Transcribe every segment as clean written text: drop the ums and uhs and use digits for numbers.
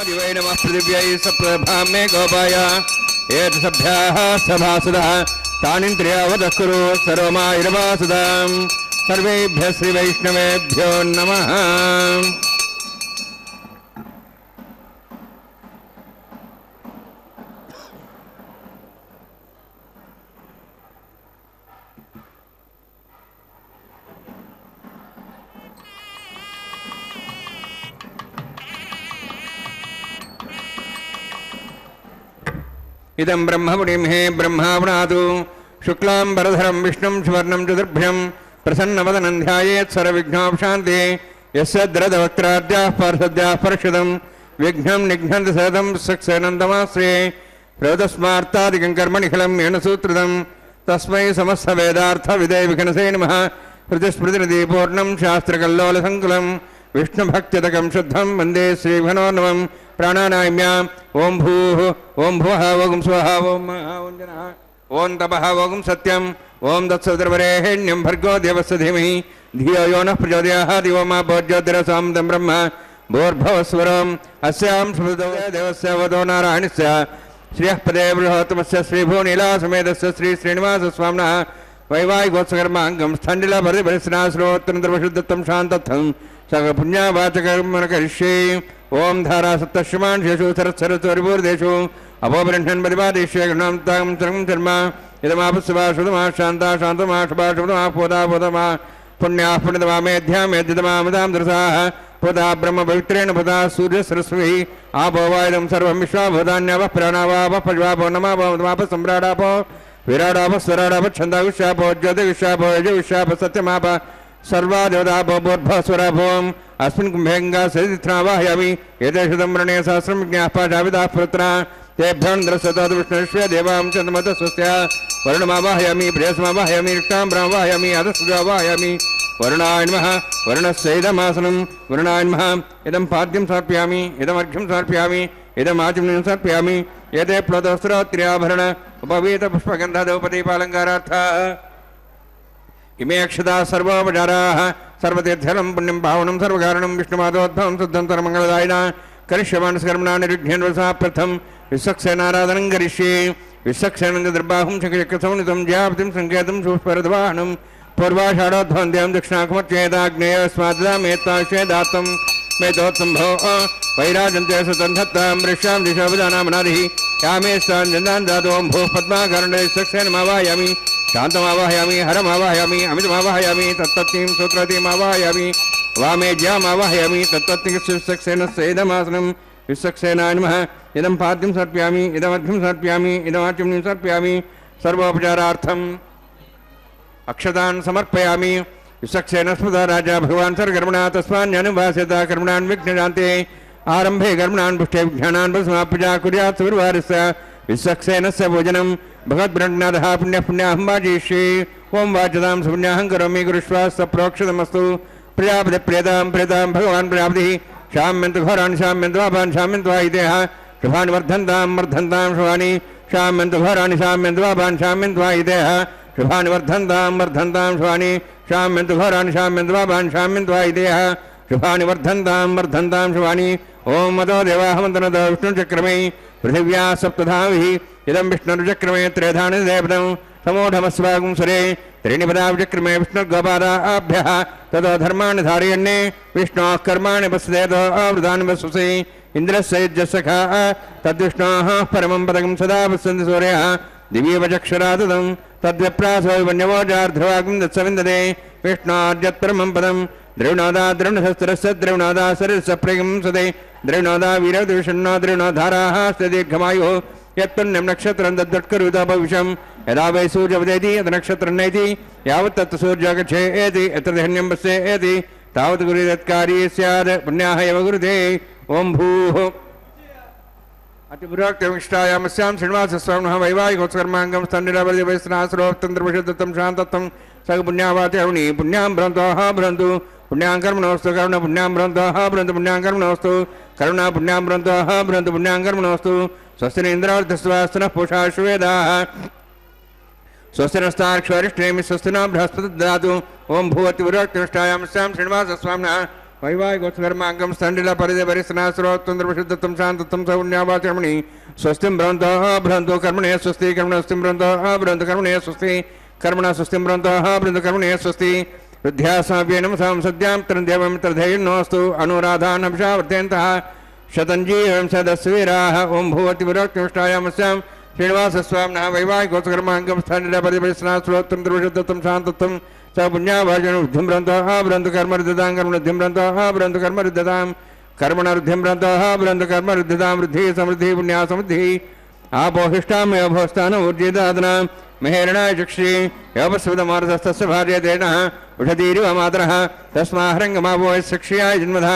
दिवै नमः पृथिव्यै सप्रभां मे गोपाय एतसभ्याः सभासदः तानिन्द्रियावतः कुरु सर्वमायुर्वासदां सर्वेभ्यः श्रीवैष्णवेभ्यो नमः। इदं ब्रह्मपुरीं हे ब्रह्मावणातु शुक्लांबरधरं विष्णुं सुवर्णं चतुर्भुजं प्रसन्नवदनं ध्यायेत् सर्वविघ्नोपशान्तिः यस्य द्रदवक्त्राद्याः पार्षद्याः परषदं विघ्नं निघ्नन्ति सततं सक्सेनन्दमाश्रे प्रोतस्मार्तादिकं कर्मणिखलं येन सूत्रितं तस्मै समस्तवेदार्थविदे विघ्नसे नमः। प्रतिस्मृतिनिधिपूर्णं शास्त्रकल्लोलसङ्कुलं विष्णुभक्त्यतकं शुद्धं वन्दे श्रीघनोर्नवं प्राणानाम्याम् ओं भूः ओं भुवः ओं स्वः ओं ओं जनः ओं तपः ओं सत्यम् ओं तत्सवितुर्वरेण्यं भर्गो देवस्य धीमहि धियो यो नः प्रचोदयात् यो मा भोज्योतिरसां तं ब्रह्म भूर्भुवस्वरम् अस्यां देवस्य वदो नारायणस्य श्रियः पदे बृहत्तमस्य श्रीभूनीलासमेतस्य श्री श्रीनिवासस्वामिनः वैवाहिकोत्सकर्माङ्गं स्थण्डिलपरिपरिस्नाश्रोत्रन्द्रवशुद्धत्तं शान्तत्थं सकपुण्यावाचकर्मण करिष्ये। ओं धारा सप्तश्रमांशेषु सरस्वरिपूर्देषु अपोब्रह्मन् परिपादेश्य गृह्णां तां सर्वं शर्म इदमापस्वा शुद्धमा शान्ता शान्तमा शुभा शुभमा पोदा पोदमा पुण्याः पुण्यतमा मेध्या मेध्यतमा मदां दृशाः पोदा ब्रह्म पवित्रेण पोदा सूर्य सरस्वती आपो वायुदं सर्वं विश्वाभूतान्यावः प्राणावापः पशवापो नमापो सम्राडापो विराडापो स्वराडापो छन्दाविश्वापो ज्योतिविश्वापो यजुविश्वापो सत्यमाप सर्वादेवतापो बोर्भस्वरापोम् अस्मिन् कुम्भेङ्गा सरित्रावाहयामि एतेषु व्रणे सहस्रं विज्ञाः पाठाविदाः पुत्रा तेभ्योन्द्रसतोद विष्णुष्वे देवां चन्द्रमतः स्वस्य वरुणमावाहयामि प्रेयसमावाहयामि रिक्तां ब्रह्मवाहयामि अधस्वावाहयामि वरुणाय नमः वरुणस्यैदमासनं वरुणाय नमः इदं पाद्यं समर्पयामि इदमर्घ्यं समर्पयामि इदमाचमनीं समर्पयामि एते प्लवस्त्रोत्र्याभरण उपवीतपुष्पगन्धदौपदीपालङ्कारार्थाः इमे अक्षता सर्वोपचाराः सर्वतीर्थलं पुण्यं पावनं सर्वकारणं विष्णुमाधवोद्भवं शुद्धं सर्वमङ्गलदायिना करिष्यमानस्कर्मणा निर्विघ्नेन प्रथम विश्वक्सेनाराधनं करिष्ये। विश्वक्सेनं दर्बाहुं शङ्खचक्रसंनितं ज्यापतिं सङ्केतं सुस्परद्वाहनं पूर्वाषाढोद्भवन्त्यं दक्षिणाकुमत्येदाग्नेयस्माद्दामेत्ताश्वेदात्तं मेतोत्सम्भो वैराजन्ते सुतन्धत्तां वृष्यां दिशोपदानामनादिः यामे स्थान् दातों भूः पद्माकर्णे विश्वक्सेनमावाहयामि शान्तमावाहयामि हरमावाहयामि अमितमावाहयामि तत्तत्तीं सूत्रतीमावाहयामि वामे ज्यामावाहयामि तत्तत्तिकसेनस्येदमासनं विश्वक्सेनाय नमः इदं पाद्यं समर्पयामि इदमर्घ्यं समर्पयामि इदमाचमनीं समर्पयामि सर्वोपचारार्थम् अक्षतान् समर्पयामि। विश्वक्सेनस्मृता राजा भगवान् सर्वकर्मणा तस्मान्यनुभास्यता कर्मणान् विघ्नशान्ते आरम्भे कर्मणान् पुष्टे विघ्नान् समाप्य कुर्यात् सुगुरुवारस्य विश्वक्सेनस्य भोजनं भगवद्ब्रह्मनाथः पुण्यः पुण्याहं वाजयिष्ये। ओं वाचतां सुपुण्याहं करोमि गुरुश्वास प्रोक्षतमस्तु। प्रजापति प्रेतां प्रेतां भगवान् प्रजापतिः शाम्यन्तु घोराणि शाम्यन्तु वापान् शाम्यन्तु वायुदेः शुभानि वर्धन्तां वर्धन्तां शुभानि शाम्यन्तु घोराणि शाम्यन्तु वापान् शाम्यन्तु वायुदेः शुभानि वर्धन्तां वर्धन्तां शुभानि शाम्यन्तु घोराणि शाम्यन्तु वापान् शाम्यन्तु वायुदेः शुभानि वर्धन्तां वर्धन्तां शुभानि। ओं मदो देवाः मन्त्रनदो विष्णुचक्रमे पृथिव्या सप्तधाभिः इदं विष्णुर्चक्रमे त्रेधानि देवतं समूढमस्वागुं सुरे त्रीणि पदाविचक्रमे विष्णुर्गोपादाभ्यः ततो धर्माणि धारयन्ने विष्णोः कर्माणि पश्येतो आवृतानि वसुषे इन्द्रस्य यज्ञसखा तद्विष्णोः परमं पदकं सदा पश्यन्ति सूर्यः दिव्यवचक्षुरातुदं तद्विप्रासो वन्यवोजार्ध्रवागुं दत्सविन्दते विष्णोर्यत्परमं पदं द्रविणोदा द्रविणशस्त्रस्य द्रविणोदा शरीरस्य प्रियं सदे द्रविणोदा वीरविषण्णो द्रविणोधाराः दीर्घमायुः यत्पुण्यं नक्षत्रं तद्वत्करुतापविषं यदा वै सूर्यवदेति यत् नक्षत्रं नैति यावत् तत् सूर्यगच्छेति यत्र धन्यं पश्येति तावत् गुरुर्यत्कारी स्यात् पुण्याः एव गुरुते। ओं भूः अतिपुराक्तमिष्टायामस्यां श्रीनिवासस्वामिनः वैवाहिकोत्सकर्माङ्गं स्थण्डिलपरिवैस्नाश्रोत्तन्द्रविशुद्धत्तं शान्तत्वं सगपुण्यावाचरुणि पुण्यां भ्रन्तोः भ्रन्तु पुण्यां कर्मणोऽस्तु करुण पुण्यां भ्रन्तोः भ्रन्तु पुण्यां कर्मणोऽस्तु करुणा पुण्यां भ्रन्तोः भ्रन्तु पुण्यां कर्मणोऽस्तु। स्वस्ति इन्द्रावृतस्वास्तनः पूषा श्वेदाः स्वस्ति नस्तार्क्ष्वरिष्ठेमि स्वस्ति न बृहस्पति ददातु। ओं भूवति पुराक्तमिष्टायामस्यां श्रीनिवासस्वामिनः వైవాహికోత్సకర్మాంగం స్థండిల పరిధి పరిశ్రనాశ్రోత్తంద్రశుద్ధత్వం శాంతత్వం సౌన్యావాచర్మణి స్వస్తిం భ్రంతో భ్రంతో కర్మణే స్వస్తి కర్మణ స్వస్తిం భ్రంతో భ్రంతో కర్మణే స్వస్తి కర్మణ స్వస్తిం భ్రంతో భ్రంతో కర్మణే స్వస్తి వృద్ధ్యాసావ్యేనం సాం సద్యాం త్రందేవం త్రధైర్నోస్తు అనురాధానభిషావర్తయంతః శతంజీవం సదస్వీరాः ఓం భూవతి విరక్తిష్టాయామస్యాం శ్రీనివాసస్వామినः వైవాహికోత్సకర్మాంగం స్థండిల పరిధి పరిశ్రనాశ్రోత్తంద్రశుద్ధత్వం శాంతత్వం स पुण्यावाचन वृद्धिं ब्रन्तः ब्रन्त कर्मरुद्धतां कर्मरुद्धिं ब्रन्तः ब्रन्त कर्मरुद्धतां कर्मणरुद्धिं ब्रन्तः ब्रन्त कर्मरुद्धतां वृद्धिः समृद्धिः पुण्या समृद्धिः आपोहिष्टां योभोस्तान ऊर्जिदादना महेरणाय चक्षि योपस्वतमारतस्तस्य भार्यतेनः उषतीरिव मातरः तस्माहरङ्गमावोयशक्ष्याय जन्मधः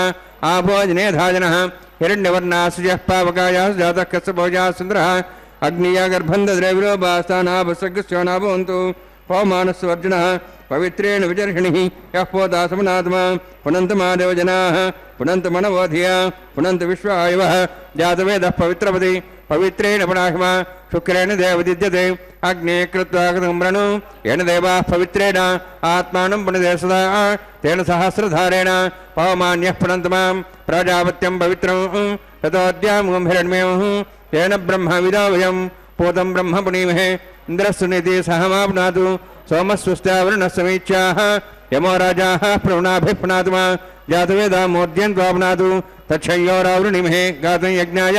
आभोजनेधाजनः हिरण्यवर्णासुजः पावकायाः जातः कस्यभोजाः सुन्दरः अग्निया गर्भं दद्रे विलोभास्तानाभसग्स्योनाभवन्तु पवमानस्वर्जुनः पवित्रेण विजर्षिणिः यः पोदासमनात्मा पुनन्तमादेव जनाः पुनन्तमनवोधिया पुनन्त विश्वायवः जातवेदः पवित्रपति पवित्रेण पुनाहिमा शुक्रेण देवदिद्यते अग्ने कृत्वा कृतम्रणु येन देवाः पवित्रेण आत्मानं पुनदे सदा तेन सहस्रधारेण पवमान्यः पुनन्तमां प्राजापत्यं पवित्रं ततोऽद्यां हिरण्मयः तेन ब्रह्मविदो वयं पूतं ब्रह्म पुनीमहे इन्द्रस्सुनिधि सहमाप्नातु सोमस्वस्त्यावरुणस्समीच्याः यमो राजाः प्रवणाभिप्नातु मा जातवेदा मोद्यन्त्वाप्नातु तच्छयोरावृणिमहे गातं यज्ञाय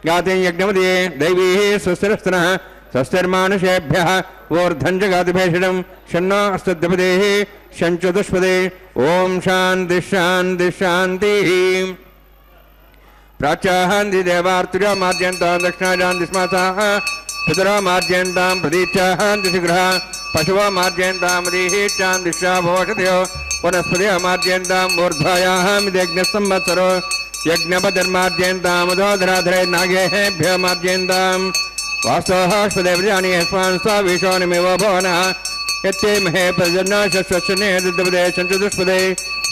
गातं यज्ञमदये दैवीः स्वस्तिरस्तनः स्वस्तिर्मानुषेभ्यः वोर्धं च गातिभेषणं शन्नो अस्तद्यपदेः शञ्चतुष्पदे ॐ शान्तिः शान्तिः शान्तिः प्राच्याहान्ति देवार्तुजा माद्यन्तां दक्षिणाजान्तिस्मासाः पितरो माद्यन्तां प्रतीच्याहान्ति शीघ्रः पशवो माद्यन्तां मदीहीत्यान्तिष्या भोषतयो वनस्पतयो माद्यन्तां ऊर्ध्वायाहामिदयज्ञसंवत्सरो यज्ञपतिर्माद्यन्तामुदोधराधरे नागेभ्यो माद्यन्तां वास्तोःस्पदे प्रजानि यस्मान् स्वावीशोनिमेवो भवनः यत्ते महे प्रजन्ना शश्वशने दुद्दपदे चञ्चुदुष्पदे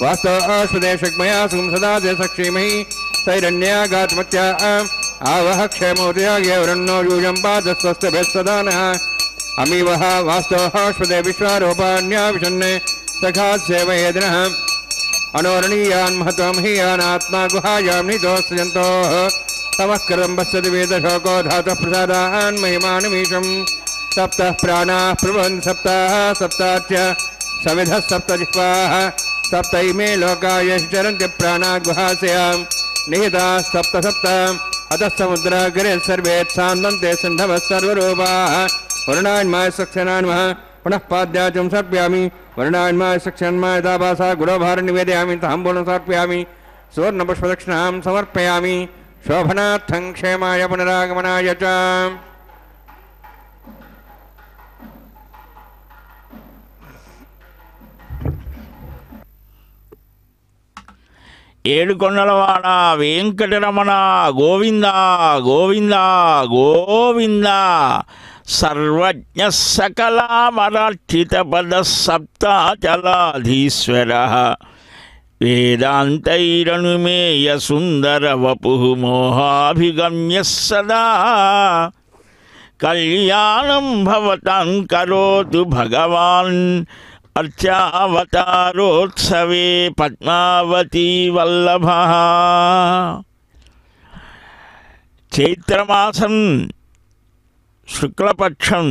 वास्तोःस्पदे शक्मया सुखं सदा ते सक्षीमहि तैरण्यागात्मत्या आवह क्षेमोदयागे वरन्नो यूयं पादस्वस्तभिः सदा नः अमीवः वास्तोःस्पदे विश्वारोपाण्या विशन्ने सखात्सेवयेदिनः अनोरणीयान् महत्वं हीयानात्मा गुहायां नितोऽस्यन्तोः तमः कृतं पश्यति वेदशोको धातः प्रसादान् महिमानमीशं सप्तः प्राणाः प्रभवन् सप्ताः सप्ताच्च सविधः सप्तजिह्वाः सप्तैमे लोकाय चरन्ति प्राणा गुहास्यां निहिताः सप्त सप्त अतः समुद्राग्रे सर्वे सान्दन्ते सिन्धवः सर्वरूपाः वर्णान्माय सक्षणान्मः पुनः पाद्याचं सर्पयामि वर्णान्माय सक्षन्माय दाभासा गुरोभारं निवेदयामि ताम्बूलं समर्पयामि सुवर्णपुष्पदक्षिणां समर्पयामि शोभनार्थं क्षेमाय पुनरागमनाय च ఏడుకొండలవాడ వెంకటరమణ గోవింద గోవింద గోవింద సర్వజ్ఞ సకలామరార్చితపద సప్తాచలాధీశ్వర వేదాంతైరనుమేయ సుందర వపుః మోహాభిగమ్య సదా కళ్యాణం భవతాం కరోతు భగవాన్ అర్చావతారోత్సవే పద్మావతీ వల్లభ. చైత్రమాసం శుక్లపక్షం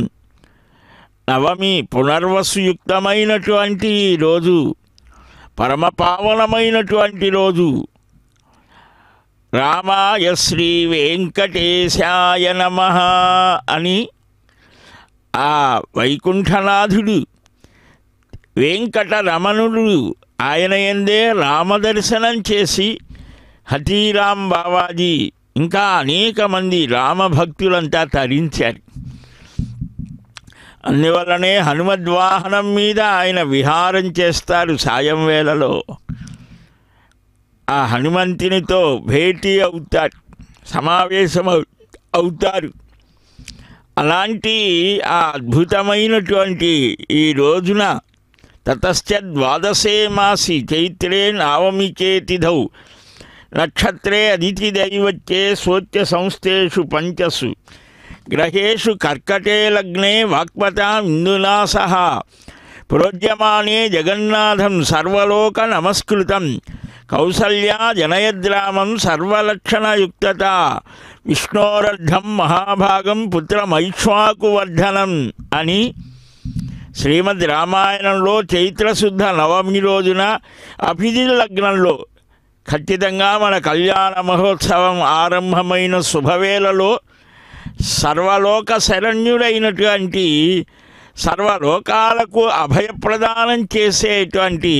నవమి పునర్వసుయుక్తమైనటువంటి రోజు, పరమపావనమైనటువంటి రోజు. రామాయ శ్రీ వెంకటేశాయ నమః అని ఆ వైకుంఠనాథుడు వెంకటరమణుడు ఆయన యందే రామదర్శనం చేసి హతీరాం బావాజీ ఇంకా అనేక మంది రామభక్తులంతా తరించారు. అందువల్లనే హనుమద్వాహనం మీద ఆయన విహారం చేస్తారు. సాయం వేళలో ఆ హనుమంతునితో భేటీ అవుతారు, సమావేశం అవుతారు. అలాంటి ఆ అద్భుతమైనటువంటి ఈ రోజున తతశ్చ ద్వాదశే మాసి చైత్రే నవమికేతిథౌ నక్షత్రే అదితి దైవత్యే స్వోత్య సంస్థేషు పంచసు గ్రహేషు కర్కటే లగ్నే వాక్పతాం ఇందునా సహా ప్రోజ్యమానే జగన్నాథం సర్వలోక నమస్కృతం కౌసల్యా జనయద్రామం సర్వలక్షణయుక్తత విష్ణోరర్ధం మహాభాగం పుత్రమైక్ష్వాకువర్ధనం అని శ్రీమద్ రామాయణంలో చైత్రశుద్ధ నవమి రోజున అభిజిత్ లగ్నంలో ఖచ్చితంగా మన కళ్యాణ మహోత్సవం ఆరంభమైన శుభవేళలో సర్వలోక శరణ్యుడైనటువంటి సర్వలోకాలకు అభయప్రదానం చేసేటువంటి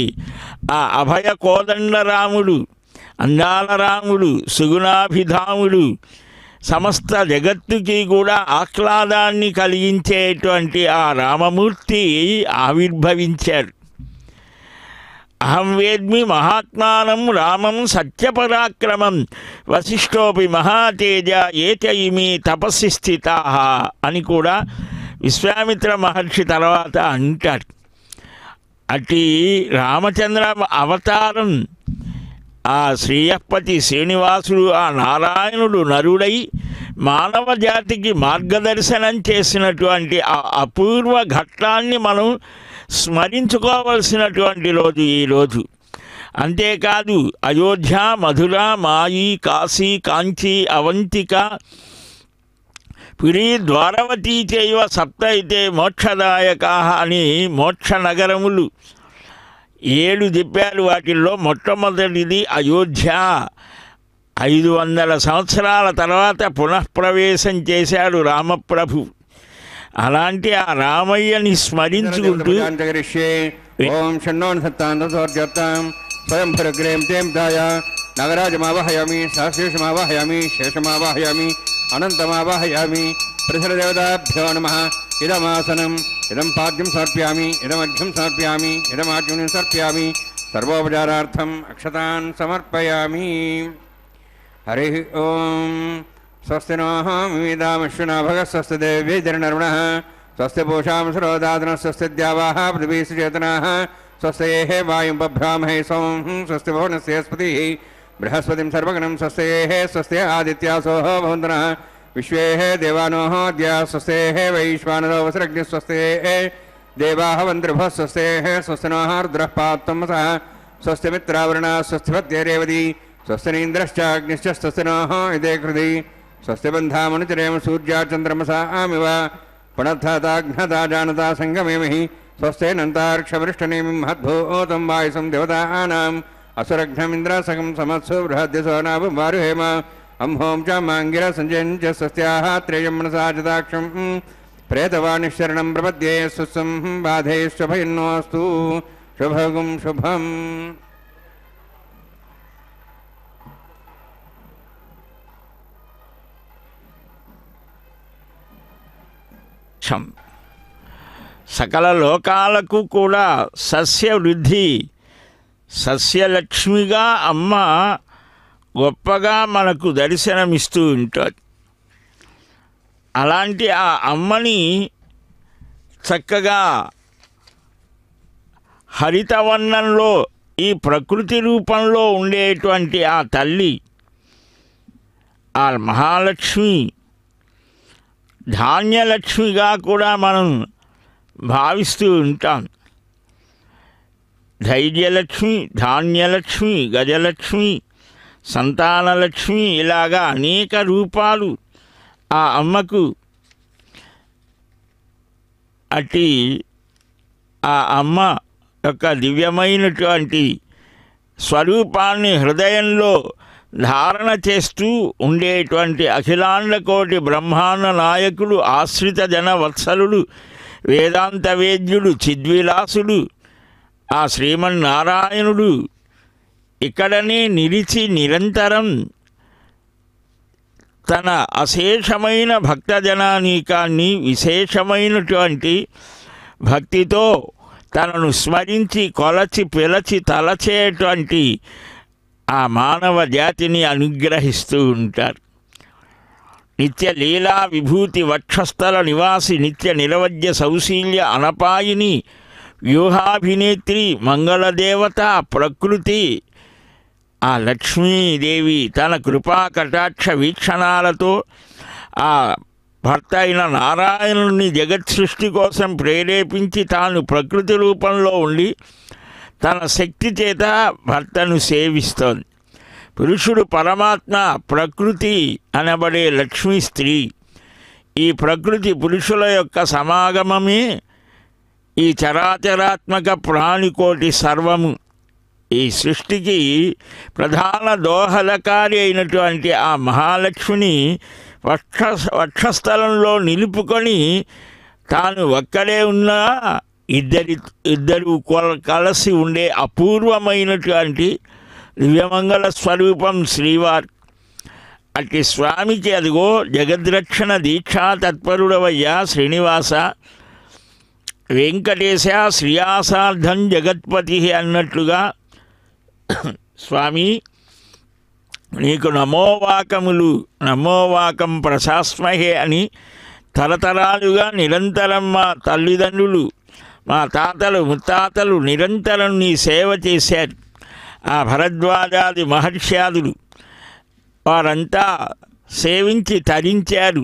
ఆ అభయ కోదండరాముడు, అందాల రాముడు, సుగుణాభిధాముడు, సమస్త జగత్తుకి కూడా ఆహ్లాదాన్ని కలిగించేటువంటి ఆ రామమూర్తి ఆవిర్భవించాడు. అహం వేద్మి మహాత్మానం రామం సత్యపరాక్రమం వశిష్ఠోపి మహాతేజ ఏచయిమి తపస్సి స్థితా అని కూడా విశ్వామిత్ర మహర్షి తర్వాత అంటాడు. అటు రామచంద్ర అవతారం ఆ శ్రీయపతి శ్రీనివాసుడు, ఆ నారాయణుడు నరుడై మానవ జాతికి మార్గదర్శనం చేసినటువంటి ఆ అపూర్వ ఘట్టాన్ని మనం స్మరించుకోవలసినటువంటి రోజు ఈరోజు. అంతేకాదు అయోధ్య, మధుర, మాయి, కాశీ, కాంచీ, అవంతిక, పురీ, ద్వారవతీ చైవ సప్త అయితే మోక్షదాయకా అని మోక్ష నగరములు 7 చెప్పారు. వాటిల్లో మొట్టమొదటిది అయోధ్య. 500 సంవత్సరాల తర్వాత పునఃప్రవేశం చేశాడు రామప్రభు. అలాంటి ఆ రామయ్యని స్మరించుకుంటూ ఓం షణ్ణోన్ సత్తాంతం స్వయం భరగ్రేం తేం దాయ నగరాజమావాహయామి సహశేషమావాహయామి శేషమావాహయామి అనంతమావాహయామి ప్రసరదేవతాభ్యో నమః. ఇదమాసనం ఇదం పాద్యం సమర్ప్యామి ఇదమర్ఘ్యం సమర్ప్యామి ఇదమాజ్ఞం సమర్ప్యామి సర్వోపచారార్థం అక్షతాన్ సమర్పయామి. హరి ఓం. స్వస్తి నోః విదామశ్వినా భగ స్వస్తి దేవ్యైర్నర్వణః స్వస్తి పూషాం సరోదాదన స్వస్తి ద్యావాః పృథివీ సుచేతనాః స్వస్తి వాయుం బభ్రామహే సోం స్వస్తి భువనస్యస్పతిః బృహస్పతిం సర్వగణం స్వస్తి స్వస్తి ఆదిత్యాసో భవంతునః విశ్వే దేవానోః అద్య స్వస్తి వైశ్వానరో వసరగ్ని స్వస్తి దేవాః వంద్రుభః స్వస్తి స్వస్తి నోః రుద్రః పాత్తమసః స్వస్తి మిత్రావరుణ స్వస్తి పత్యేరేవతి స్వస్తి నీంద్రశ్చాగ్నిశ్చ స్వస్తి నోః ఇదే కృతి స్వస్తి బంధామనుచరేమ సూర్యాచంద్రమసామివ పునఃతాఘ్నతా జానతా సంగమేమహి స్వస్తి నంతార్క్షవృష్టనేమిం మహద్భూతం వాయుసం దేవతానాం అసురఘ్నమింద్రసకం సమత్సు బృహద్యసో నాభం వారుహేమ అంహోం చ మాంగిర సంజయం చ స్వస్త్యాః త్రేయం మనసా చదాక్షం ప్రేతవాణిశరణం ప్రపద్యే స్వస్సం బాధేశ్వభయన్నోస్తు శుభగం శుభం. సకల లోకాలకు కూడా సస్యవృద్ధి, సస్యలక్ష్మిగా అమ్మ గొప్పగా మనకు దర్శనమిస్తూ ఉంటుంది. అలాంటి ఆ అమ్మని చక్కగా హరితవర్ణంలో ఈ ప్రకృతి రూపంలో ఉండేటువంటి ఆ తల్లి, ఆ మహాలక్ష్మి, ధాన్యలక్ష్మిగా కూడా మనం భావిస్తూ ఉంటాం. ధైర్యలక్ష్మి, ధాన్యలక్ష్మి, గజలక్ష్మి, సంతానలక్ష్మి, ఇలాగా అనేక రూపాలు ఆ అమ్మకు. అట్టి ఆ అమ్మ యొక్క దివ్యమైనటువంటి స్వరూపాన్ని హృదయంలో ధారణ చేస్తూ ఉండేటువంటి అఖిలాండ కోటి బ్రహ్మాండ నాయకుడు, ఆశ్రిత జన వత్సలుడు, వేదాంత వేద్యుడు, చిద్విలాసుడు ఆ శ్రీమన్నారాయణుడు ఇక్కడనే నిలిచి నిరంతరం తన అశేషమైన భక్తజనానీకాన్ని విశేషమైనటువంటి భక్తితో తనను స్మరించి కొలచి పిలచి తలచేటువంటి ఆ మానవ జాతిని అనుగ్రహిస్తూ ఉంటారు. నిత్య లీలా విభూతి వక్షస్థల నివాసి నిత్య నిరవధ్య సౌశీల్య అనపాయిని వ్యూహాభినేత్రి మంగళదేవత ప్రకృతి ఆ లక్ష్మీదేవి తన కృపా కటాక్ష వీక్షణాలతో ఆ భర్త అయిన నారాయణుని జగత్ సృష్టి కోసం ప్రేరేపించి తాను ప్రకృతి రూపంలో ఉండి తన శక్తి చేత భర్తను సేవిస్తోంది. పురుషుడు పరమాత్మ, ప్రకృతి అనబడే లక్ష్మీ స్త్రీ. ఈ ప్రకృతి పురుషుల యొక్క సమాగమమే ఈ చరాచరాత్మక ప్రాణికోటి సర్వము. ఈ సృష్టికి ప్రధాన దోహదకారి అయినటువంటి ఆ మహాలక్ష్మిని వక్షస్థలంలో నిలుపుకొని తాను ఒక్కడే ఉన్నా ఇద్దరు కలిసి ఉండే అపూర్వమైనటువంటి దివ్యమంగళ స్వరూపం శ్రీవారు. అట్టి స్వామికి అదిగో జగద్రక్షణ దీక్షా తత్పరుడవయ్యా శ్రీనివాస, వెంకటేశ శ్రీయాసార్థం జగత్పతి అన్నట్లుగా స్వామి నీకు నమోవాకములు, నమోవాకం ప్రశాస్మహే అని తరతరాలుగా నిరంతరం మా తల్లిదండ్రులు, మా తాతలు ముత్తాతలు నిరంతరం నీ సేవ చేశారు. ఆ భరద్వాజాది మహర్ష్యాదులు వారంతా సేవించి తరించారు.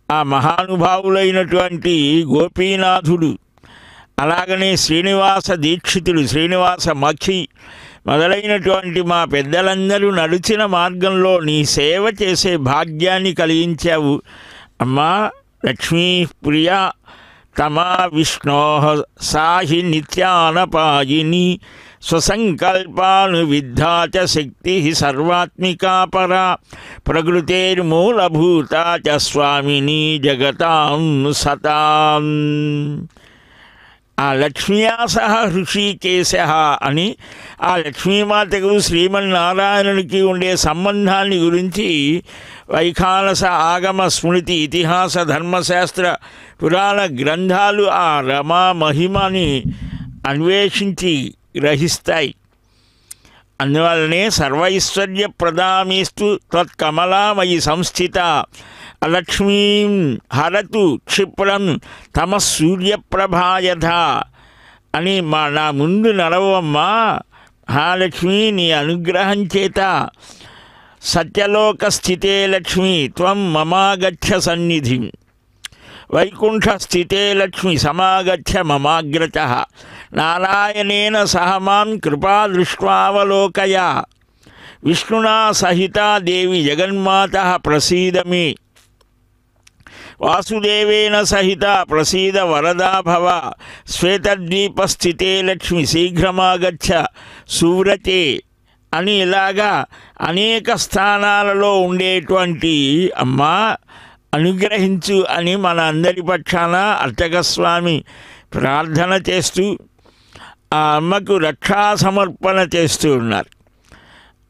ఆ మహానుభావులైనటువంటి గోపీనాథుడు, అలాగనే శ్రీనివాస దీక్షితుడు, శ్రీనివాస మఖి మొదలైనటువంటి మా పెద్దలందరూ నడిచిన మార్గంలో నీ సేవ చేసే భాగ్యాన్ని కలిగించావు. అమ్మా లక్ష్మీ ప్రియ తమా విష్ణో సాహి నిత్యానపాయిని స్వసంకల్పానువిద్ధా చ శక్తి సర్వాత్మికా పరా ప్రకృతేర్మూలభూతా చ స్వామిని జగతాం సతాం. ఆ లక్ష్మ్యా సహ హృషికేశ అని ఆ లక్ష్మీమాతకు శ్రీమన్నారాయణునికి ఉండే సంబంధాన్ని గురించి వైఖానస ఆగమ స్మృతి ఇతిహాస ధర్మశాస్త్ర పురాణ గ్రంథాలు ఆ రమా మహిమని అన్వేషించి గ్రహిస్తాయి. అందువల్లనే సర్వైశ్వర్య ప్రదామేస్తు తత్కమలామయి సంస్థిత అలక్ష్మీం హరతు క్షిప్రం తమ సూర్యప్రభాయథ అని నా ముందు నడవమ్మా మహాలక్ష్మి, నీ అనుగ్రహం చేత సత్యలోక స్థితే లక్ష్మి త్వం మమాగచ్చ సన్నిధిం, వైకుంఠ స్థితే లక్ష్మి సమాగచ్చ మమాగ్రతః, నారాయణేన సహ మాం కృపా దృష్ట్వావలోకయ, విష్ణునా సహితా దేవి జగన్మాతః ప్రసీద మే, వాసుదేవేన సహిత ప్రసీద వరదా భవ, శ్వేతద్వీపస్థితే లక్ష్మి శీఘ్రమాగచ్చ సూరతే అని ఇలాగా అనేక స్థానాలలో ఉండేటువంటి అమ్మా అనుగ్రహించు అని మన అందరి పక్షాన అర్చకస్వామి ప్రార్థన చేస్తూ ఆ అమ్మకు రక్షా సమర్పణ చేస్తూ ఉన్నారు.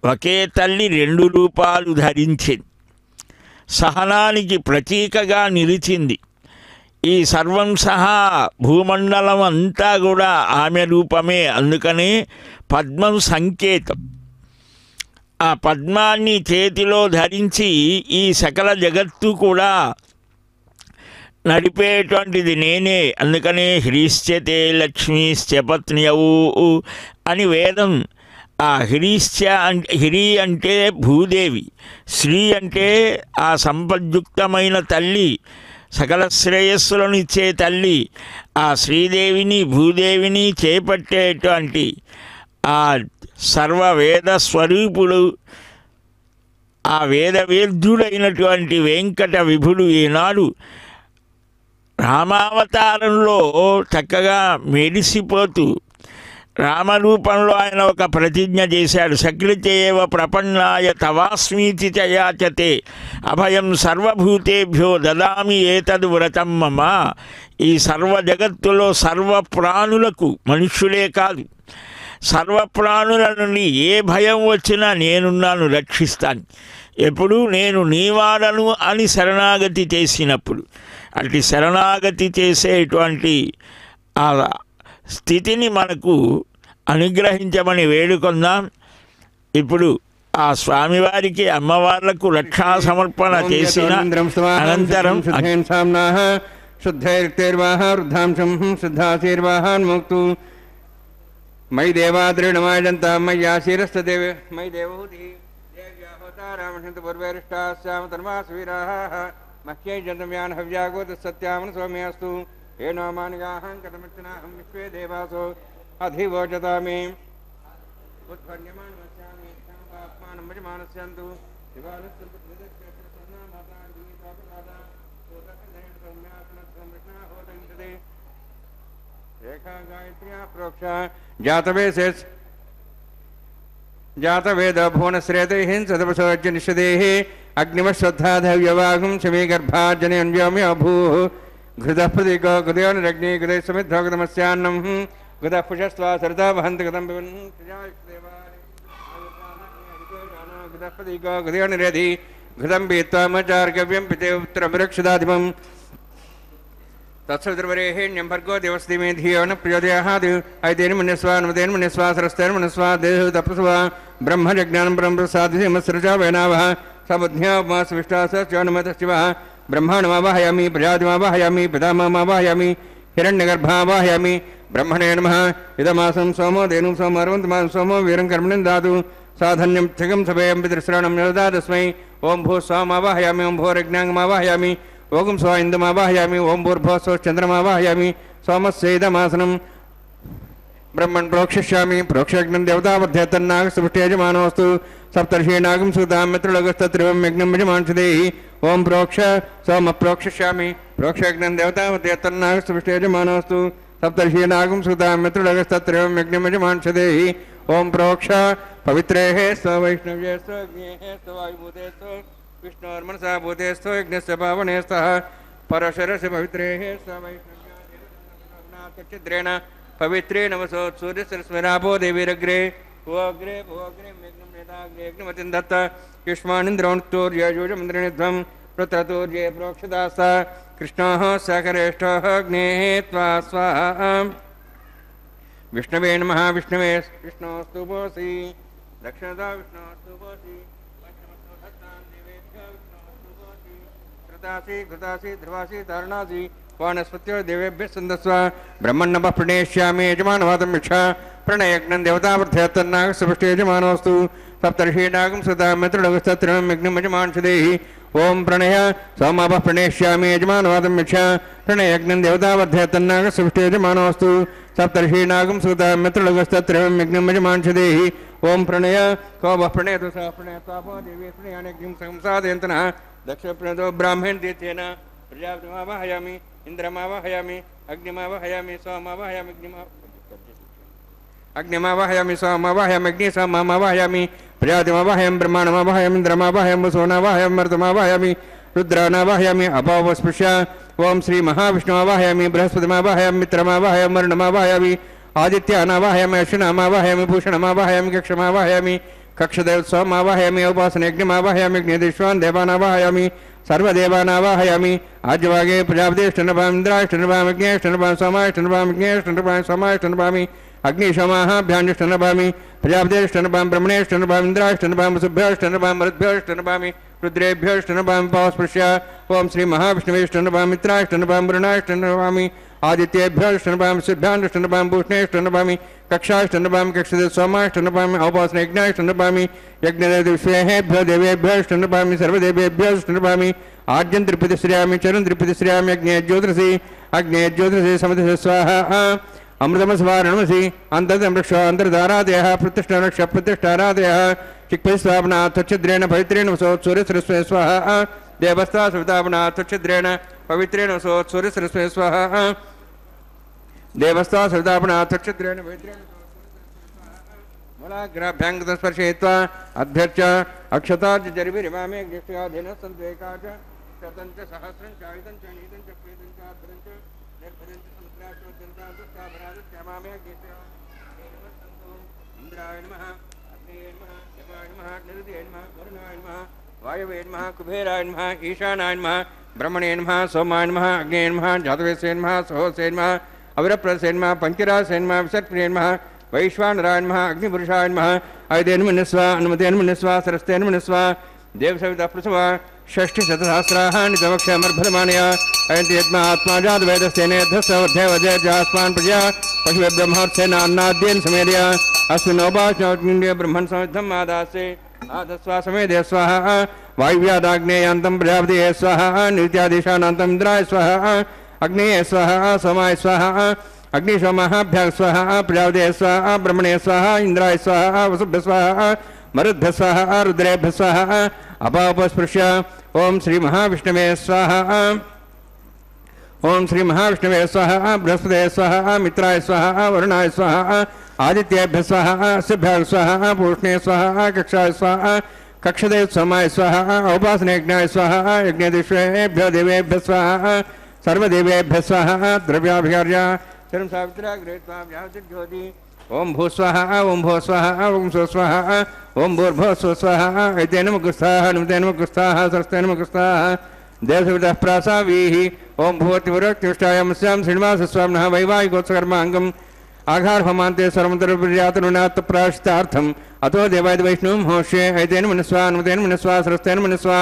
ఒకే తల్లి రెండు రూపాలు ధరించింది, సహనానికి ప్రతీకగా నిలిచింది. ఈ సర్వం సహా భూమండలం అంతా కూడా ఆమె రూపమే. అందుకనే పద్మం సంకేతం. ఆ పద్మాన్ని చేతిలో ధరించి ఈ సకల జగత్తు కూడా నడిపేటువంటిది నేనే. అందుకనే హ్రీశ్చతే లక్ష్మీశ్చ పత్న్యవు అని వేదం. ఆ హ్రీ అంటే భూదేవి, శ్రీ అంటే ఆ సంపద్యుక్తమైన తల్లి, సకల శ్రేయస్సులను ఇచ్చే తల్లి. ఆ శ్రీదేవిని భూదేవిని చేపట్టేటువంటి ఆ సర్వవేద స్వరూపుడు, ఆ వేదవేద్యుడైనటువంటి వెంకట విభుడు ఈనాడు రామావతారంలో చక్కగా మెరిసిపోతూ రామరూపంలో ఆయన ఒక ప్రతిజ్ఞ చేశాడు. సకృతేవ ప్రపన్నాయ తవాస్మీతి చ యాచతే అభయం సర్వభూతేభ్యో దదామి ఏతద్ వ్రతం మమ. ఈ సర్వ జగత్తులో సర్వ ప్రాణులకు, మనుష్యులే కాదు సర్వప్రాణుల నుండి ఏ భయం వచ్చినా నేనున్నాను, రక్షిస్తాను. ఎప్పుడు నేను నీవాడను అని శరణాగతి చేసినప్పుడు. అటు శరణాగతి చేసేటువంటి ఆ స్థితిని మనకు అనుగ్రహించమని వేడుకుందాం. ఇప్పుడు ఆ స్వామివారికి అమ్మవార్లకు రక్షా సమర్పణ చేసిన అనంతరం శుద్ధైర్వాహ వృద్ధాంశం శుద్ధాశీర్వాహాన్ముక్తు మయి దేవాద్రీణమాయంత మయ్యాశీరస్తదేవ మయి దేవహూతి దేవ్యాహోతారామశంత పూర్వేరిష్టాస్యామ తన్మాసవీరాః మహ్యైజంతమ్యాన్ హవ్యాగోత సత్యామన సౌమ్యాస్తు ఏనో మానిగాహం కథమిచ్చనాహం విశ్వే దేవాసో अधिवोचतामि उत्पन्यमानमस्यामि आत्मानं भजमानस्यन्तु रेखा गायत्र्या प्रोक्षा जातवेद भुवनश्रेतैः सदपसोज्जनिषदेः अग्निवश्रद्धाधव्यवागं शमी गर्भाजनन्व्योम्य भूः घृतः प्रतीको गदयोनिरग्नि गदय समिद्धोगतमस्यान्नं गदः पुषस्त्वा सरिता वहन्ति गतं पिबन् गदः प्रतीको गदयोनिरधि घृतं पीत्वा मचार्गव्यं पिते उत्तरमृक्षदाधिपम् तत्सवितुर्वरेण्यं भर्गो देवस्ति मे धियो न प्रचोदयात् ऐतेन मन्यस्वा नमतेन मन्यस्वा सरस्तेन मन्यस्वा देह तपस्वा ब्रह्मजज्ञानं ब्रह्मप्रसादिमस्रजा वैनावः सबुद्ध्यापमासविष्टा सचोन्मतशिवः ब्रह्माणमावाहयामि प्रजातिमावाहयामि पितामहमावाहयामि हिरण्यगर्भावाहयामि ब्रह्मणे नमः इदमासं सोमो धेनुं सोमर्वन्तमां सोमो वीरं कर्मणि दातु साधन्यं थिगं सभेयं पितृश्राणं यदा तस्मै ओं भू स्वामावाहयामि ओं भोरज्ञाङ्गमावाहयामि ओं स्व इन्दुमावाहयामि ओं भूर्भुवः चन्द्रमावाहयामि सोमस्यैदमासनं ब्रह्मन् प्रोक्षिष्यामि प्रोक्षयज्ञं देवतावध्यतन्नागसुष्टेजमानोऽस्तु सप्तर्षीणागं सुतां मित्रलोकस्तत्रिवं यज्ञं यजमांसदेहि ओं प्रोक्ष सोम प्रोक्षिष्यामि प्रोक्षयज्ञं देवतावध्यतन्नागसुष्टेजमानोऽस्तु सप्तर्षीणागं सुतां मित्रलोकस्तत्रिवं यज्ञं यजमांसदेहि ओं प्रोक्ष पवित्रेः स्व वैष्णव्ये स्व अग्नेः स्व वायुभूते स्व विष्णोर्मनसा भूते स्व यज्ञस्य पावने स्तः परशरस्य पवित्रेः स्व वैष्णव्याच्छिद्रेण पवित्रे नमसो सूर्यसरस्वरापो देवीरग्रे भुवग्रे भुवग्रे मेघ्नं नेताग्रे अग्निमतिं दत्त युष्मानिन्द्रोणुर्यजूजमन्द्रिणिध्वं रुद्रतूर्ये प्रोक्षदास्ता कृष्णः सकरेष्ठः अग्नेः त्वा स्वाहा विष्णवे नमः विष्णवे विष्णोस्तु भोसि दक्षिणता विष्णोस्तु भोसि घृतासी ध्रुवासी तारणासी वानस्पत्यो देवेभ्यः सन्दस्व ब्रह्मण्णपः प्रणेष्यामि यजमानवादं भिक्षा प्रणयज्ञं देवतावर्धयतन्नागसुष्टे यजमानोऽस्तु सप्तर्षीणागं सुतां मित्रलोकस्तत्रिवं यज्ञं यजमांसदेहि ओं प्रणय सोमापः प्रणेष्यामि यजमानवादं भिक्षा प्रणयज्ञं देवतावर्धयतन्नागसुष्टे यजमानोऽस्तु सप्तर्षीणागं सुतां मित्रलोकस्तत्रिवं यज्ञं यजमांसदेहि ओं प्रणय कोपः प्रणयतु सः प्रणयत्वापो देवी प्रणयानज्ञं संसादयन्तनः दक्षप्रणतो ब्राह्मण तीर्थेन प्रजापतिमावाहयामि इंद्रमावाहयामि अग्निमावाहयामि सोमावाहयामि अग्निमावाहयामि सोमावाहयामि अग्नि सोमावाहयामि प्रजापतिमावाहयामि ब्रह्माणमावाहयामि इंद्रमावाहयामि सोनावाहयामि मर्तमावाहयामि रुद्रानावाहयामि अपावस्पृश्य ओं श्री महाविष्णुमावाहयामि बृहस्पतिमावाहयामि मित्रमावाहयामि वरुणमावाहयामि आदित्यानावाहयामि अश्विनामावाहयामि भूषणमावाहयामि कक्षमावाहयामि कक्षदेवोत्सवमावाहयामि उपासनयज्ञमावाहयामि अग्निदेश्वान् देवानावाहयामि सर्वदेवानावाहयामि आज्यवागे प्रजापतिष्ठनपामि इन्द्राष्टनपामि अग्नेष्टनपामि सोमाष्टनपामि अग्नेष्टनपामि सोमाष्टनपामि अग्निशोमाभ्याञ्जष्टनपामि प्रजापतिष्ठनपामि ब्रह्मणेष्टनपामि इन्द्राष्टनपामि वसुभ्योष्टनपामि मरुद्भ्योष्टनपामि रुद्रेभ्योष्टनपामि पावस्पृश्य ओं श्री महाविष्णुवेष्टनपामि मित्राष्टनपामि वरुणाष्टनपामि आदित्येभ्योष्टनपामि सिद्भ्याण्डष्टनपामि भूषणेष्टनपामि कक्षाष्टनपामि कक्षदेव सोमाष्टनपामि औपासनयज्ञाष्टनपामि यज्ञदेवेभ्यो देवेभ्योष्टनपामि सर्वदेवेभ्योष्टनपामि आज्यं त्रिपतिश्रयामि चरं त्रिपतिश्रयामि अग्नेज्योतिषे समिधि स्वाहा अमृतमस्वारणमसि अन्तर्दमृक्ष अन्तर्धारादयः प्रतिष्ठानक्ष प्रतिष्ठारादयः चिक्पतिस्वापना त्वच्छिद्रेण पवित्रेण वसोत्सूर्यसरस्वते स्वाहा देवस्था सवितापना त्वच्छिद्रेण पवित्रेण वसोत्सूर्यसरस्वते स्वाहा देवस्था सवितापना त्वच्छिद्रेण पवित्रेण मूलाग्राभ्याङ्गतस्पर्शयित्वा अभ्यर्च्य अक्षतार्जरिभिरिमामे ज्येष्ठयाधीनः सन्तु एकाच शतं च सहस्रं च आयुधं च नीतं च प्रीतं च अद्भुतं च निर्भरं च समुद्राश्चमामे ज्येष्ठयाधीनः इंद्राय नमः अग्नेय नमः शिवाय नमः निरुदये नमः वरुणाय नमः वायवे नमः कुबेराय नमः ईशानाय नमः ब्रह्मणे नमः सोमाय नमः अग्नेय नमः जातवेदसे नमः सहोसे नमः अविरप्रसे नमः पंचरासे नमः विसर्पणे नमः वैश्वानराय नमः अग्निपुरुषाय नमः आयुधेन मन्यस्व अनुमतेन मन्यस्व सरस्तेन मन्यस्व देवसविता प्रसवा षष्ठिशतसहस्राः निजमक्षमर्भलमानया अयन्ति यद्मा आत्मा जातवेदस्तेनेद्धस्वर्धेवजयजास्मान् प्रजा पशुवे ब्रह्मोत्सेनान्नाद्येन समेदया अस्मिन्नोपाश्नोऽग्निन्द्रिय ब्रह्मन् समिद्धम् आदासे आदस्वा समेदय स्वाहा वायुव्यादाग्नेयान्तं प्रजापतिये स्वाहा नित्यादेशानान्तम् इन्द्राय स्वाहा अग्नेये स्वाहा सोमाय स्वाहा अग्निशोमाभ्यः स्वाहा प्रजापते स्वाहा ब्रह्मणे स्वाहा इंद्राय स्वाहा वसुभ्यः स्वाहा मरुद्भ्यः स्वाहा रुद्रेभ्यः स्वाहा अपापस्पृश्य ओम श्री महाविष्णवे स्वाहा ओम श्री महाविष्णवे स्वाहा बृहस्पते स्वाहा मित्राय स्वाहा वरुणाय स्वाहा आदित्येभ्यः स्वाहा अस्यभ्यः स्वाहा पूष्णे स्वाहा कक्षाय स्वाहा कक्षदे सोमाय स्वाहा औपासनेज्ञाय स्वाहा यज्ञदिष्वेभ्यो देवेभ्यः स्वाहा सर्वदेवेभ्यः स्वाहा द्रव्याभिचार्य चरम सावित्रा गृहीत्वा व्याहृतिर्ज्योति ओम भूस्वाहा ओम भो स्वाहा ओम सो स्वाहा ओम भूर्भुवः स्वः स्वाहा एतेन मुकुस्थाः नुमतेन मुकुस्थाः सरस्तेन मुकुस्थाः देवसवितः प्रासावीः ओम भूवतिवरक्तिष्ठायामस्यां श्रीनिवासस्वामिनः वैवाहिकोत्सकर्माङ्गम् आघारहोमान्ते सर्वमन्तरप्राशितार्थम् अतो देवाय वैष्णवं होष्ये एतेन मनस्वा नुमतेन मनस्वा सरस्तेन मनस्वा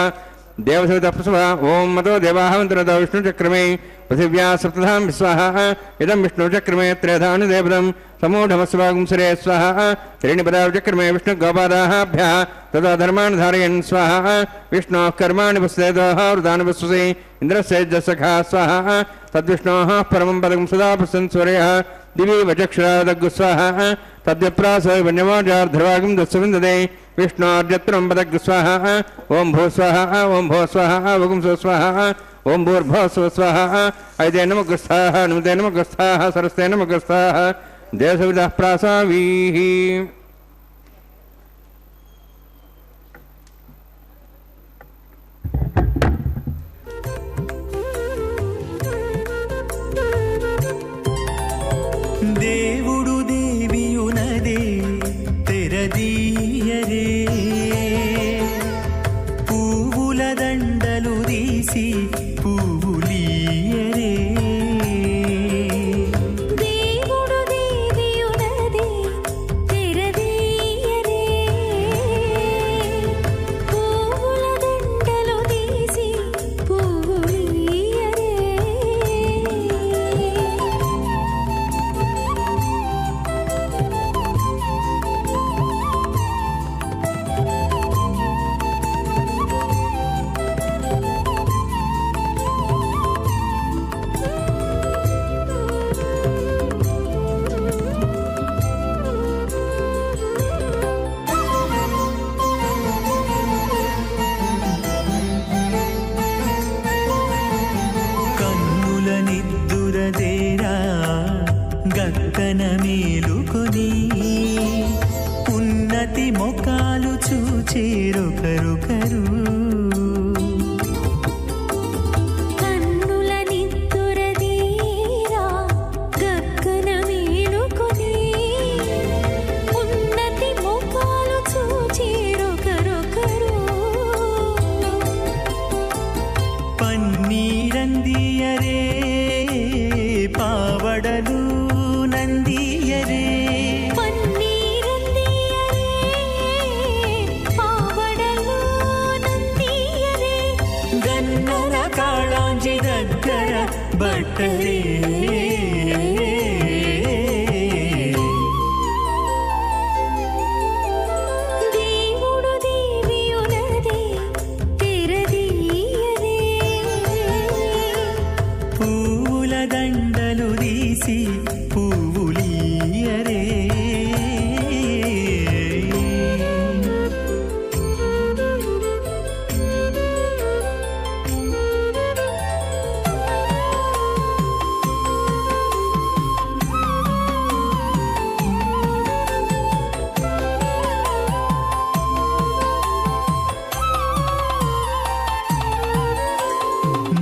देवसवितः ओम मतो देवाः वन्तरतो विष्णुचक्रमे पृथिव्या सप्तधाम स्वाहा इदं विष्णुचक्रमे त्रेधानुदेवदं समूढमस्वागुंसरे स्वाहा त्रीणिपदाचक्रमे विष्णुगोपादाभ्यः तदा धर्मान् धारयन् स्वाहा विष्णोः कर्माणि पश्येदः वृदानि पश्यसि इन्द्रस्य जसखा स्वाहा तद्विष्णोः परमं पदं सदा पश्यन् सूर्यः दिवि वचक्षुरादग्गु स्वाहा तद्यप्रास वन्यवाजार्धवागं दस्सविन्दते विष्णोर्यत्रं पदग्गु स्वाहा ओम भू स्वाहा ओम भो स्वाहा वगुंसो स्वाहा ओम भूर्भुवः स्वः स्वाहा ऐतेन मुकुस्थाः नुमतेन मुकुस्थाः सरस्तेन मुकुस्थाः देवसवितः प्रासावीः దేవుడు దేవియునదే తెరదీయరే పువ్వుల దండలు తీసి పువ్వులీయరే దేవుడు దేవియునదే తెరదీయరే పువ్వుల దండలు తీసి పువ్వులీయరే కన్నుల నిద్దురదేరా గక్కన మేలుకొని ఉన్నతి మొకాలు చూచేరొకరొకరు కన్నుల నిద్దురదీరా గగ్గన మేలుకొని ఉన్నతి ముఖాలు చూచిరొకరొకరు పన్నీరందియరే పావడలు నందియరే పన్నీరందియరే పావడలు నందియరే గన్నర కాళాంజి దగ్గర బట్టరే దేవుడు దేవియునదే తెరదీయరే పువ్వుల దండలు తీసి పువ్వులీయరే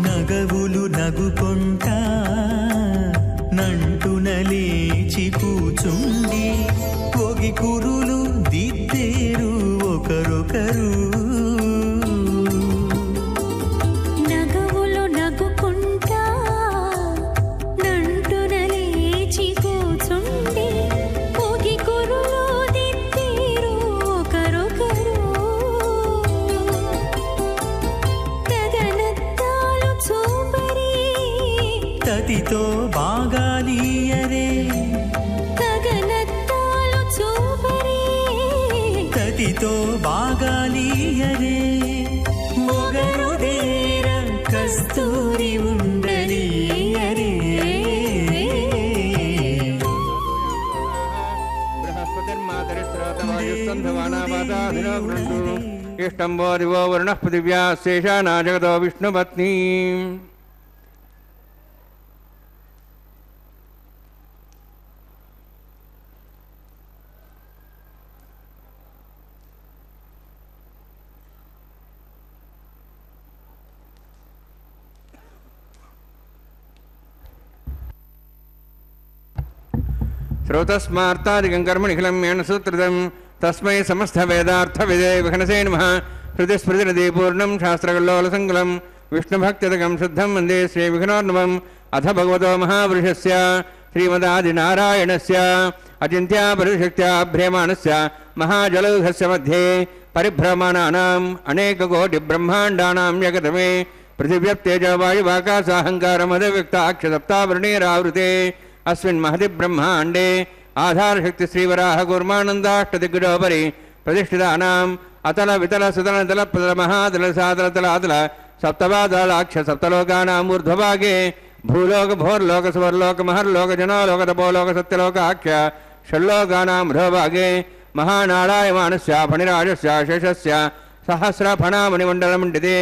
నగవులు నగుకొంటా నంటున లేచి కూచుండి పొగి కురులు దిద్దేరు ఒకరొకరు నగవులు నగుకుంటా నంటున లేచి కూచుండి పొగి కురులు దిద్దేరు ఒకరొకరు గగనత్తాలు చూపరి తతితో బాగాలీయరే గగనత్తాలు చూపరి తతితో బాగాలీయరే మొగరు దేర కస్తూరి ఉండలీయరే इष्टंबो दिवो वर्णः पृथिव्या शेषाना जगतो विष्णुपत्नी श्रोतस्मार्तादिकं कर्म निखिलं येन सूत्रदं तस्मै समस्त वेदार्थ विदे विघ्नसे नमः हृदि स्मृतिरदि पूर्णं शास्त्रकल्लोलसङ्कुलं विष्णुभक्त्यदकं शुद्धं वन्दे श्रीविघ्नोर्नवम् अथ भगवतो महापुरुषस्य श्रीमदादिनारायणस्य अचिन्त्या परिशक्त्या भ्रियमाणस्य महाजलौघस्य मध्ये परिभ्रमणानाम् अनेककोटिब्रह्माण्डानां जगतमे पृथिव्यप्तेज वायुवाकाशाहङ्कारमदव्यक्ताक्षसप्तावर्णेरावृते अस्मिन् महति ब्रह्माण्डे आधारशक्ति श्रीवराह कूर्मानन्दाष्टदिग्गजोपरि प्रतिष्ठितानाम् अतल वितल सुतल तल प्रतल महातल सातल तलातल सप्तवादलाक्ष सप्तलोकानाम् ऊर्ध्वभागे भूलोक भोर्लोक सुवर्लोक महर्लोक जनोलोक तपोलोक सत्यलोकाख्य षल्लोकानाम् अधोभागे महानारायमाणस्य फणिराजस्य शेषस्य सहस्रफणामणिमण्डलमण्डिते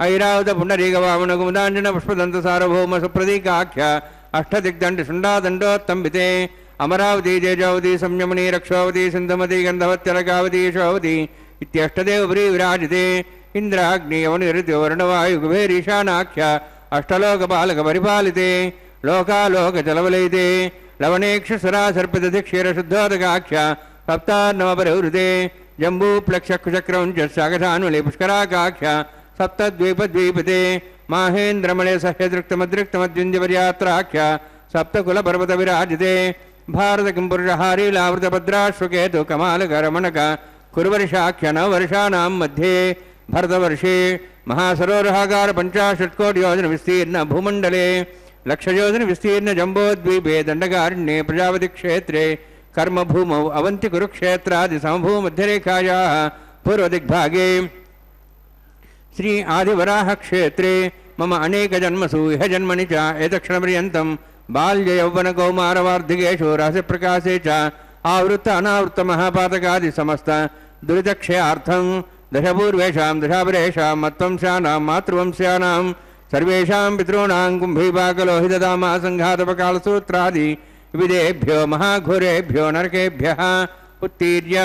ऐरावत पुण्डरीकवामन कुमुदाञ्जन पुष्पदन्त सार्वभौम सुप्रतीकाख्य अष्टदिग्दण्ड शुण्डादण्डोत्तम्बिते अमरावती जेजावती संयमनी रक्षावती सिन्धुमती गन्धवत्यलकावती यशोवती इत्यष्टदेवपुरी विराजिते इन्द्राग्नियवनिर्द्यवर्णवायुकुबेरीशानाख्य अष्टलोकपालकपरिपालिते लोकालोकजलवलयिते लवणेक्षसुरासर्पितधिक्षीरशुद्धोदकाख्य सप्तान्नवपरिवृते जम्बूप्लक्षकुचक्रौञ्च सागधानुले पुष्कराकाख्य सप्तद्वीपद्वीपते माहेन्द्रमणे सह्यदृक्तमदृक्तमद्युञ्जपर्यात्राख्य सप्तकुलपर्वतविराजिते भारतकिंपुरुषहारीलावृतभद्राश्वकेतु कमालकरमणक कुरुवर्षाख्य नववर्षाणां मध्ये भरतवर्षे महासरोवराकार 50 योजन विस्तीर्ण भूमण्डले लक्षयोजन विस्तीर्ण जम्बोद्वीपे दण्डकारण्ये प्रजापतिक्षेत्रे कर्मभूमौ अवन्ति कुरुक्षेत्रादि समभूमध्यरेखायाः पूर्वदिग्भागे श्री आदिवराह क्षेत्रे मम अनेक जन्मसु इह जन्मनि च एतक्षणपर्यन्तं बाल्य यौवन कौमारवार्धिकेषु रहस्यप्रकाशे च आवृत्त अनावृत्त महापातकादि समस्त दुरितक्षयार्थं दशपूर्वेषां दशापरेषां मत्वंशानां मातृवंश्यानां सर्वेषां पितॄणां कुम्भीपाकलोहितदामा सङ्घातपकालसूत्रादि विविधेभ्यो महाघोरेभ्यो नरकेभ्यः उत्तीर्य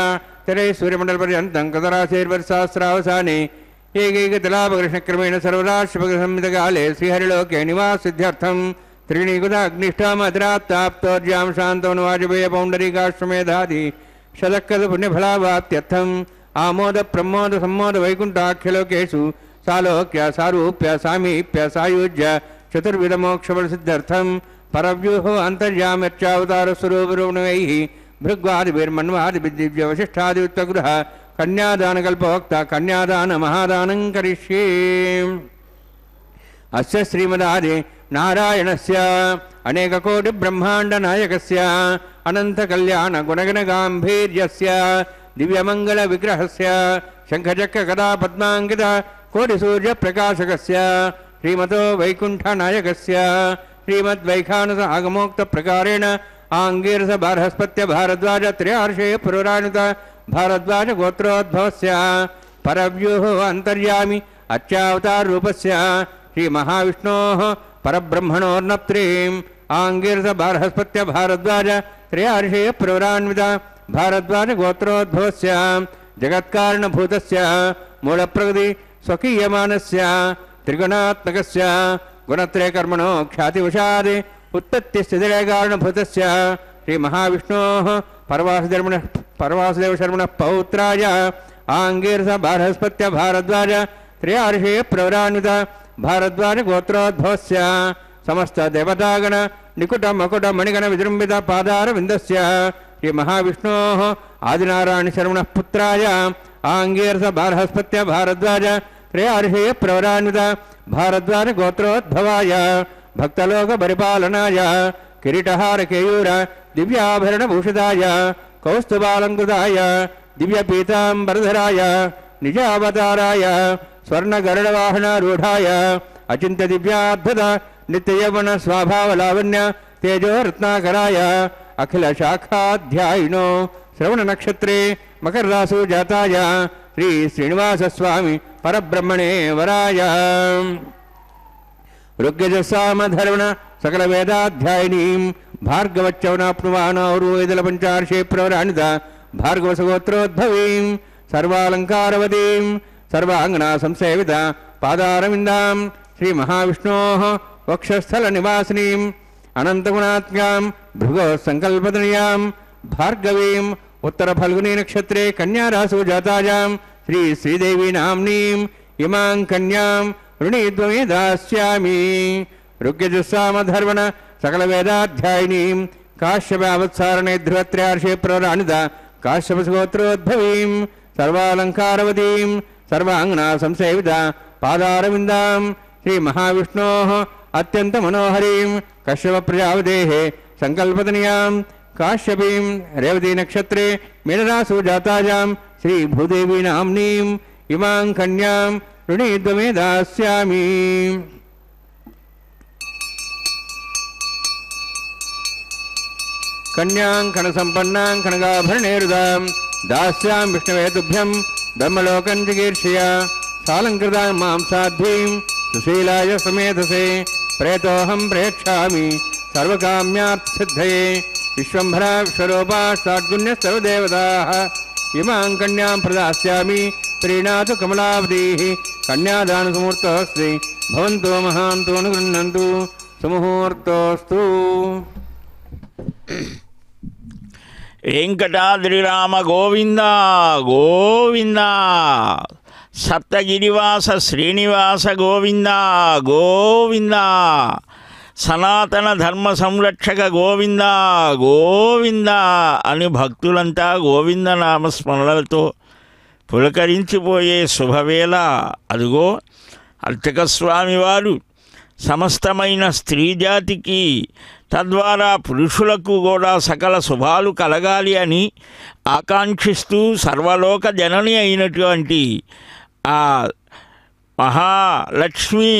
तिरैसूर्यमण्डलपर्यन्तं कतराशेर्वर्षास्त्रावसाने एकैकतलापकृष्णक्रमेण सर्वराष्ट्रपतिसंहितकाले श्रीहरिलोके निवासिद्ध्यर्थं त्रीणीकुताग्निष्ठामधिरात्ताप्तोर्जां शान्तवनवाजपेय पौण्डरीकाश्वमेधादि शतकपुण्यफलावाप्त्यर्थम् आमोद प्रमोद सम्मोद वैकुण्ठाख्यलोकेषु सालोक्य सारूप्य सामीप्य सायुज्य चतुर्विधमोक्षफलसिद्ध्यर्थं परव्यूह अन्तर्याम्यर्चावतारस्वरूपरूपणैः भृग्वादिभिर्मन्वादिभिर्दिव्यवशिष्ठादियुक्तगृह कन्यादानकल्पवक्ता कन्यादान महादानं करिष्ये अस्य श्रीमदादि नारायणस्य अनेककोटिब्रह्माण्डनायकस्य अनन्तकल्याणगुणगणगाम्भीर्यस्य दिव्यमङ्गलविग्रहस्य शङ्खचक्रकदापद्माङ्कित कोटिसूर्यप्रकाशकस्य श्रीमतो वैकुण्ठनायकस्य श्रीमद्वैखानस आगमोक्तप्रकारेण आङ्गीरस बार्हस्पत्य भारद्वाज त्रयार्षेय पुरोराणित भारद्वाज गोत्रोद्भवस्य परव्यूह अन्तर्यामि अच्चावतार रूपस्य श्री महाविष्णोः परब्रह्मणोर्नप्त्रीम् आङ्गीरस बार्हस्पत्य भारद्वाज त्रयार्षेय पुरोरान्वित भारद्वाज गोत्रोद्भवस्य जगत्कारणभूतस्य मूलप्रकृति स्वकीयमानस्य त्रिगुणात्मकस्य गुणत्रयकर्मणो ख्यातिवशादि उत्पत्तिस्थितिलयकारणभूतस्य श्री महाविष्णोः परवासुदेवशर्मणः पौत्राय आङ्गीरस बार्हस्पत्य भारद्वाज त्रयार्षेय प्रवरान्वित भारद्वाज गोत्रोद्भवस्य समस्त देवतागण निकुट मकुट मणिगण विजृम्भित पादारविन्दस्य श्री महाविष्णोः आदिनारायणशर्मणः पुत्राय आङ्गीरस बार्हस्पत्य भारद्वाज त्रयार्षेय प्रवरान्वित भारद्वाज गोत्रोद्भवाय भक्तलोक परिपालनाय किरीटहार केयूर दिव्याभरणभूषिताय कौस्तुभालङ्कृताय दिव्यपीताम्बरधराय निजावताराय स्वर्णगरुडवाहनारूढाय अचिन्त्य दिव्याद्भुत नित्ययौवन स्वाभावलावण्य तेजो रत्नाकराय अखिल शाखाध्यायिनो శ్రవణ నక్షత్రే మకర రాశో జాతాయ శ్రీ శ్రీనివాస స్వామి పరబ్రహ్మణే వరాయ ఋగ్యజసామధర్వణ సకల వేదాధ్యాయినీం భార్గవచ్చవనాప్నువానౌర్వేదల పంచార్షే ప్రవరాణిత భార్గవసగోత్రోద్భవీం సర్వాలంకారవతీం సర్వాంగనా సంసేవిత పాదారవిందాం శ్రీ మహావిష్ణోః వక్షస్థల నివాసినీం అనంతగుణాత్మ్యాం భృగో సంకల్పదనియాం భార్గవీం ఉత్తర ఫల్గుని నక్షత్రే కన్యారాశో జాతాయాం శ్రీ శ్రీదేవి నామ్నీం ఇమాం కన్యాం ऋणीद्वमे दास्यामि ऋग्यजुस्सामधर्वण सकल वेदाध्यायिनीं काश्यपावत्सारणे ध्रुवत्र्यार्षे प्रवराणिता काश्यपसगोत्रोद्भवीं सर्वालङ्कारवतीं सर्वाङ्गना संसेविता पादारविन्दां श्रीमहाविष्णोः अत्यन्तमनोहरीं कश्यपप्रजापतेः सङ्कल्पतनीयां काश्यपीं रेवती नक्षत्रे मीनराशो जातायां श्रीभूदेवी नाम्नीं इमां कन्यां ऋणीद्वमे दास्यामि कन्यां कणसम्पन्नां कनकाभरणैरुदां दास्यां विष्णवे तुभ्यं ब्रह्मलोकं जिगीर्षया सालङ्कृतां मां साध्वीं सुशीलाय समेधसे प्रेतोऽहं प्रेक्षामि सर्वकाम्यार्थसिद्धये विश्वम्भरा विश्वरूपा षड्गुण्यस्तवदेवताः इमां कन्यां प्रदास्यामि प्रीणातु कमलावतीः कन्यादानसमुहूर्तोऽस्ति भवन्तो महान्तो अनुगृह्णन्तु सुमुहूर्तोऽस्तु వెంకటాద్రిరామ గోవింద గోవింద సప్తగిరివాస శ్రీనివాస గోవింద గోవింద సనాతన ధర్మ సంరక్షక గోవింద గోవింద అని భక్తులంతా గోవింద నామస్మరణలతో పులకరించిపోయే శుభవేళ అదుగో అర్చక స్వామివారు సమస్తమైన స్త్రీ జాతికి తద్వారా పురుషులకు కూడా సకల శుభాలు కలగాలి అని ఆకాంక్షిస్తూ సర్వలోక జనని అయినటువంటి ఆ మహాలక్ష్మి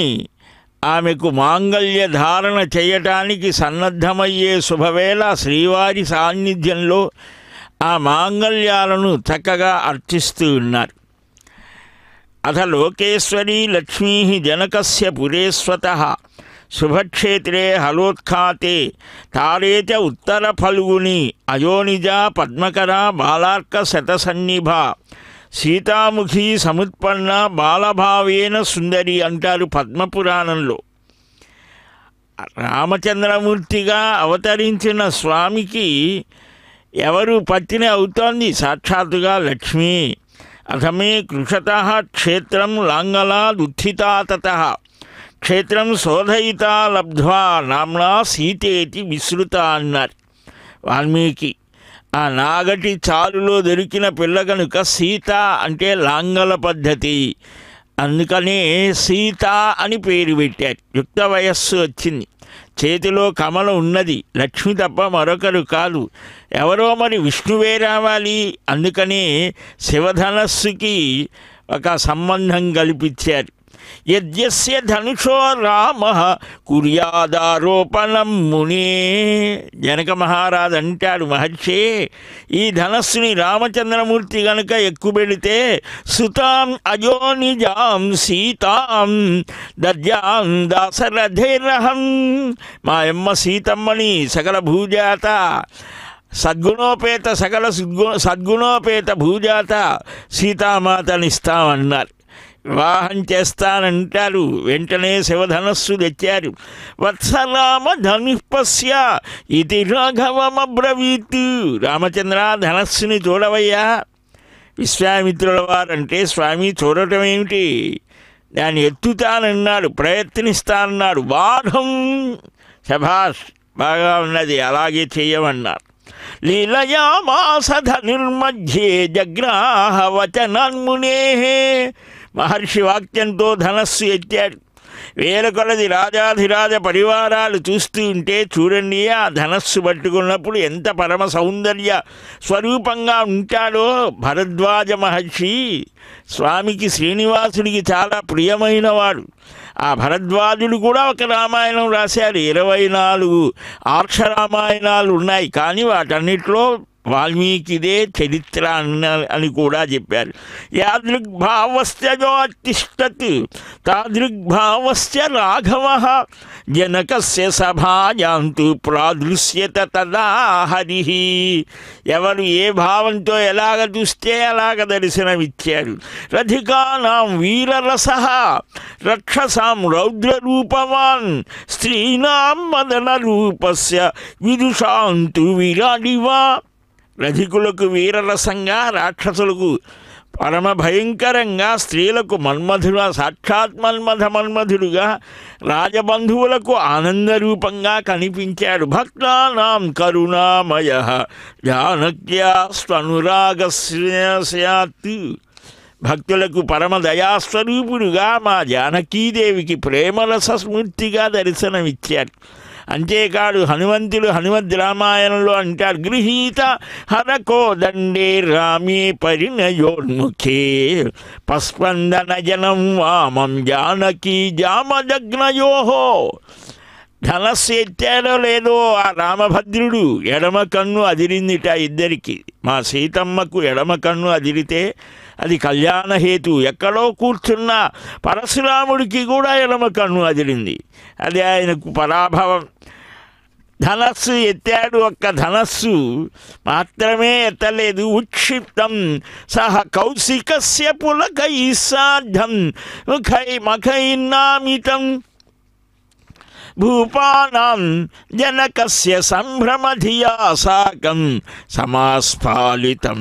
ఆమెకు మాంగళ్య ధారణ చేయటానికి సన్నద్ధమయ్యే శుభవేళ శ్రీవారి సాన్నిధ్యంలో ఆ మాంగళ్యాలను చక్కగా అర్చిస్తూ ఉన్నారు. అథ లోకేశ్వరీ లక్ష్మీ జనకస్య పురేస్వతః శుభక్షేత్రే హలోత్ఖాతే తారే చ ఉత్తర ఫల్గుని అయోనిజా పద్మకర బాలార్క శతసన్నిభ సీతాముఖి సముత్పన్న బాలభావేన సుందరి అంటారు పద్మపురాణంలో. రామచంద్రమూర్తిగా అవతరించిన స్వామికి ఎవరు పత్ని అవుతోంది? సాక్షాత్తుగా లక్ష్మి. అథమే కృషతః క్షేత్రం లాంగలాదుత్థితా తతః క్షేత్రం శోధయితా లబ్ధ్వా నామ్నా సీతేతి విశ్రుత అన్నారు వాల్మీకి. ఆ నాగటి చారులో దొరికిన పిల్ల కనుక సీత అంటే లాంగల పద్ధతి, అందుకనే సీత అని పేరు పెట్టారు. యుక్త వయస్సు వచ్చింది, చేతిలో కమల ఉన్నది, లక్ష్మి తప్ప మరొకరు కాదు. ఎవరో మరి విష్ణువే రావాలి, అందుకనే శివధనస్సుకి ఒక సంబంధం కల్పించారు. యజ్ఞస్య ధనుషో రామ కుర్యాదారోపణం మునే. జనక మహారాజు అంటాడు, మహర్షి ఈ ధనస్సుని రామచంద్రమూర్తి గనుక ఎక్కుబెడితే సుతాం అయోనిజాం సీతాం దర్జాం దాసరథైరహం, మా అమ్మ సీతమ్మని సకల భూజాత సద్గుణోపేత సకల సద్గుణోపేత భూజాత సీతామాతనిస్తామన్నారు. వివాహం చేస్తానంటారు. వెంటనే శివధనస్సు తెచ్చారు. వత్సరామ ధనుపస్య ఇది రాఘవమబ్రవీత్. రామచంద్ర ధనస్సుని చూడవయ్యా. విశ్వామిత్రుల వారంటే స్వామి చూడటం ఏమిటి, దాన్ని ఎత్తుతానన్నాడు, ప్రయత్నిస్తానన్నాడు. బాఢం శభాష్, బాగా ఉన్నది, అలాగే చెయ్యమన్నారు. లీలయామాస ధనుర్మధ్యే జగ్రాహ వచనాన్మునే. మహర్షి వాక్యంతో ధనస్సు ఎత్తాడు. వేల కొలది రాజాధిరాజ పరివారాలు చూస్తూ ఉంటే చూడండి, ఆ ధనస్సు పట్టుకున్నప్పుడు ఎంత పరమ సౌందర్య స్వరూపంగా ఉంటాడో. భరద్వాజ మహర్షి స్వామికి శ్రీనివాసుడికి చాలా ప్రియమైనవాడు. ఆ భరద్వాజుడు కూడా ఒక రామాయణం రాశారు. 24 ఆర్ష రామాయణాలు ఉన్నాయి, కానీ వాటన్నిటిలో వాల్మీకిదే చరిత్ర అని కూడా చెప్పారు. యాదృగ్భావస్యో తిష్టత్ తాదృగ్భావస్య రాఘవః జనకస్య సభాయాంతు ప్రాదృశ్యత తదా హరిః. ఎవరు ఏ భావంతో ఎలాగ చూస్తే అలాగ దర్శనమిచ్చారు. రధికానాం వీరరసః రక్షసాం రౌద్రరూపవాన్ స్త్రీణాం మదన రూపస్య విదుషాంతు విరాడివా. రధికులకు వీరరసంగా, రాక్షసులకు పరమ భయంకరంగా, స్త్రీలకు సాక్షాత్ మన్మధుడుగా, రాజబంధువులకు ఆనందరూపంగా కనిపించాడు. భక్తానాం కరుణామయః జానక్యా స్వనురాగస్యాత్. భక్తులకు పరమ దయాస్వరూపుడుగా మా జానకీదేవికి ప్రేమరస స్మూర్తిగా దర్శనమిచ్చారు. అంతేకాదు హనుమంతుడు హనుమద్ రామాయణంలో అంటారు, గృహీత హరకోదండే రామే పరిణయోన్ముఖే పస్పందన జనం వామం జానకీ జామజగ్నయోహో. ధనస్సు ఎత్తాడో లేదో ఆ రామభద్రుడు ఎడమ కన్ను అదిరిందిట ఇద్దరికి. మా సీతమ్మకు ఎడమ కన్ను అదిరితే అది కళ్యాణహేతు. ఎక్కడో కూర్చున్న పరశురాముడికి కూడా ఎడమ కన్ను అదిరింది. అది ఆయనకు పరాభవం. ధనస్సు ఎత్తాడు, ఒక్క ధనస్సు మాత్రమే ఎత్తలేదు. ఉక్షిప్తం సహ కౌశికస్య పులకై సాధ్యం మఖైర్నామితం భూపానాం జనకస్య సంభ్రమధియా సాకం సమాస్ఫాలితం.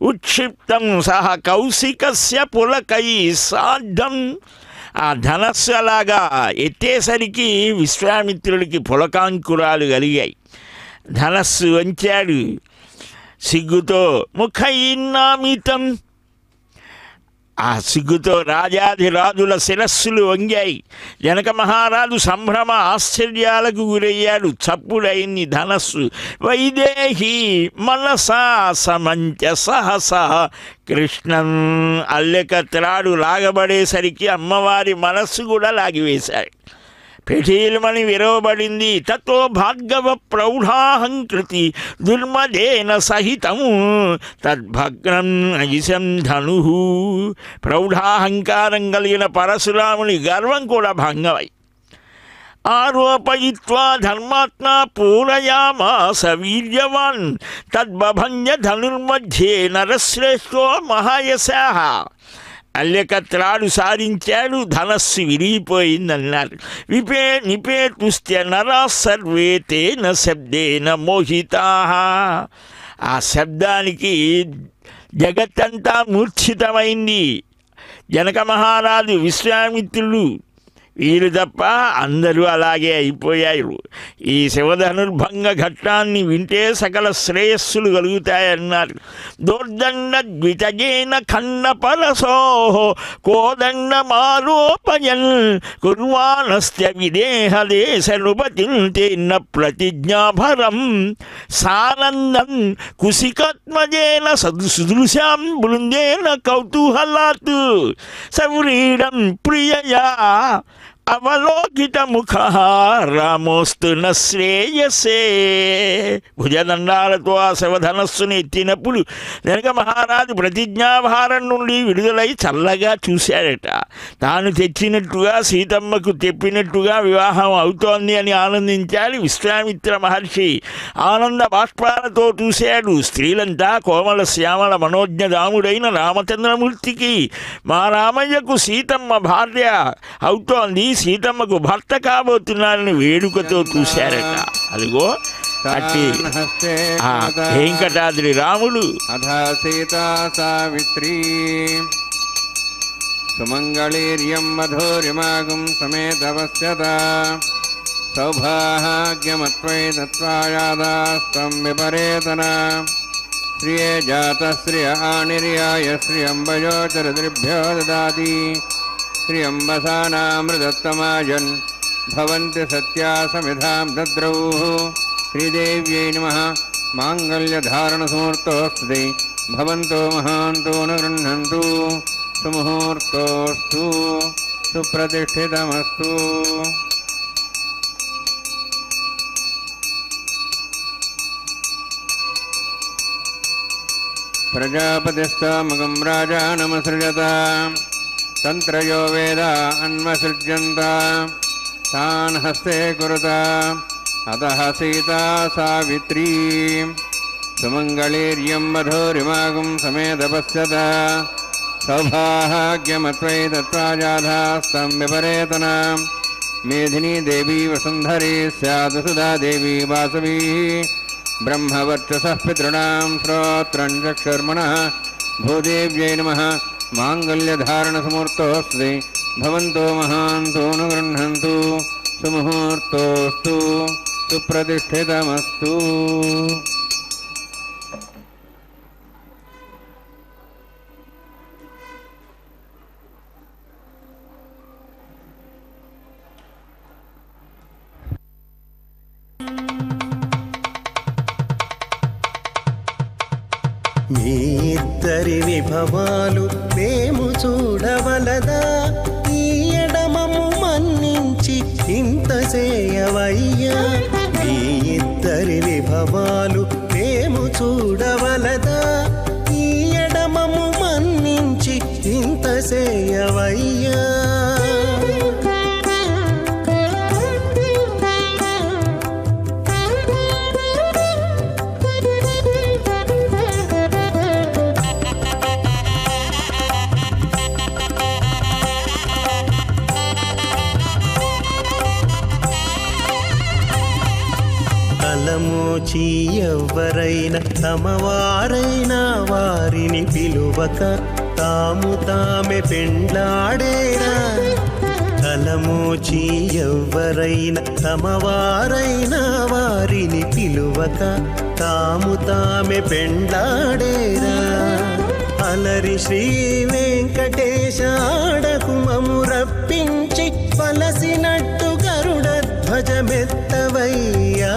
ఉక్షిప్తం సహ కౌశికస్య పులకై సాధ్యం. ఆ ధనస్సు అలాగా ఎత్తేసరికి విశ్వామిత్రుడికి పులకాంకురాలు కలిగాయి. ధనస్సు వంచాడు సిగ్గుతో. ముఖైర్నామితం. ఆ సిగ్గుతో రాజాధిరాజుల శిరస్సులు వంగాయి. జనక మహారాజు సంభ్రమ ఆశ్చర్యాలకు గురయ్యాడు. చప్పుడైంది ధనస్సు. వైదేహి మనసా సమంచ సహసా కృష్ణం. అల్లెక త్రాడు లాగబడేసరికి అమ్మవారి మనస్సు కూడా లాగివేశాడు. పెఠీలమని విరవబడింది. తతో భార్గవ ప్రౌఢాహంకృతి దుర్మదేన సహితము తద్భగ్నం ఐశం ధను. ప్రౌఢాహంకారం కలిగిన పరశురాముని గర్వం కూడా భంగమై ఆరోపయిత్వా ధర్మాత్మా పూరయామాస వీర్యవాన్ తద్బభంజ ధనుర్మధ్యే నరశ్రేష్ఠో మహాయశాః. అల్లెక త్రాడు సారించాడు. ధనస్సు విరిగిపోయిందన్నారు. నిపేతుస్త్య నరా సర్వే తేన శబ్దేన మోహితాః. ఆ శబ్దానికి జగత్తంతా మూర్ఛితమైంది. జనక మహారాజు, విశ్వామిత్రుడు, వీరు తప్ప అందరూ అలాగే అయిపోయారు. ఈ శివధనుర్భంగ ఘట్టాన్ని వింటే సకల శ్రేయస్సులు కలుగుతాయన్నారు. దోర్దండ ద్వితజేన ఖండ పరసో కోదండమారోపయన్ కుర్వాణస్య విదేహ దేశ నృపతిల్తేన ప్రతిజ్ఞాభరం సానందం కుశికత్మజేన సుదృశాం బృందేన కౌతూహలాత్ సవ్రీడం ప్రియయా అవలోకిత ముఖ రామోస్తు న శ్రేయసే. భుజదండాలతో ఆ శివధనస్సుని ఎత్తినప్పుడు జనక మహారాజు ప్రతిజ్ఞాభారం నుండి విడుదలై చల్లగా చూశాడట. తాను తెచ్చినట్టుగా సీతమ్మకు తెప్పినట్టుగా వివాహం అవుతోంది అని ఆనందించాడు విశ్వామిత్ర మహర్షి. ఆనంద బాష్పాలతో చూశాడు. స్త్రీలంతా కోమల శ్యామల మనోజ్ఞదాముడైన రామచంద్రమూర్తికి మా రామయ్యకు సీతమ్మ భార్య అవుతోంది, సీతమ్మకు భర్త కాబోతున్నారని వేడుకతో చూశారట. అదిగో అట్టి ఆ వెంకటాద్రి రాముడు. అథా సీతా సావిత్రీ సుమంగళీర్యం మధురిమాగం సమేతవస్యత సౌభాగ్యమత్వై దత్వాయాదాస్తం విపరేతన శ్రియే జాత శ్రియ ఆనిర్యాయ శ్రియంబయోచరద్రిభ్యో దదాతి శ్రియంబసానామృతత్తమాజన్ భవంతి సత్యా సమిధాం దద్రౌః. శ్రీదేవ్యై నమః. మాంగళ్యధారణసుముహూర్తోऽస్తి భవంతో మహాంతో న గృహ్ణन्तు. సుముహూర్తోऽస్తు సుప్రతిష్ఠితమస్తు. ప్రజాపతిస్తామగం రాజానమసృజత తంత్రయో వేద అన్వసృజ్యంత తాన్ హస్తే కురుత అతః సీతా సావిత్రీ సుమంగళీర్యం వధూరిమాగం సమేతపశ్యత సౌభాగ్యమత్వై తత్రాజాధాస్తం విపరేతన మేధినీ దేవీ వసుంధరీ స్యాత్ సుధా దేవీ వాసవీ బ్రహ్మవర్చసః పితॄణాం శ్రోత్రం చక్షుర్మనః భూదేవ్యై నమః మాంగళ్యధారణసమూర్తోऽస్తి భవంతో మహాంతో ను గృహ్ణन्तు సుముహూర్తోऽస్తు సుప్రతిష్ఠితమస్తు. మీ ఇద్దరి విభవాలు మేము చూడవలదా, ఈ ఎడమము మన్నించి ఇంత చేయవయ్యా. మీ ఇద్దరి విభవాలు మేము చూడవలదా, ఈ ఎడమము మన్నించి ఇంత చేయవయ్యా. తలమోచి ఎవ్వరైనా తమవారైనా వారిని పిలువక తాము తామే పెండ్లాడేరా. తలమోచి ఎవ్వరైనా తమవారైనా వారిని పిలువక తాము తామే పెండ్లాడేరా. అలరి శ్రీ వెంకటేశ ఆడకు మము రప్పించి పలసినట్టు గరుడ ధ్వజమెత్తవయ్యా.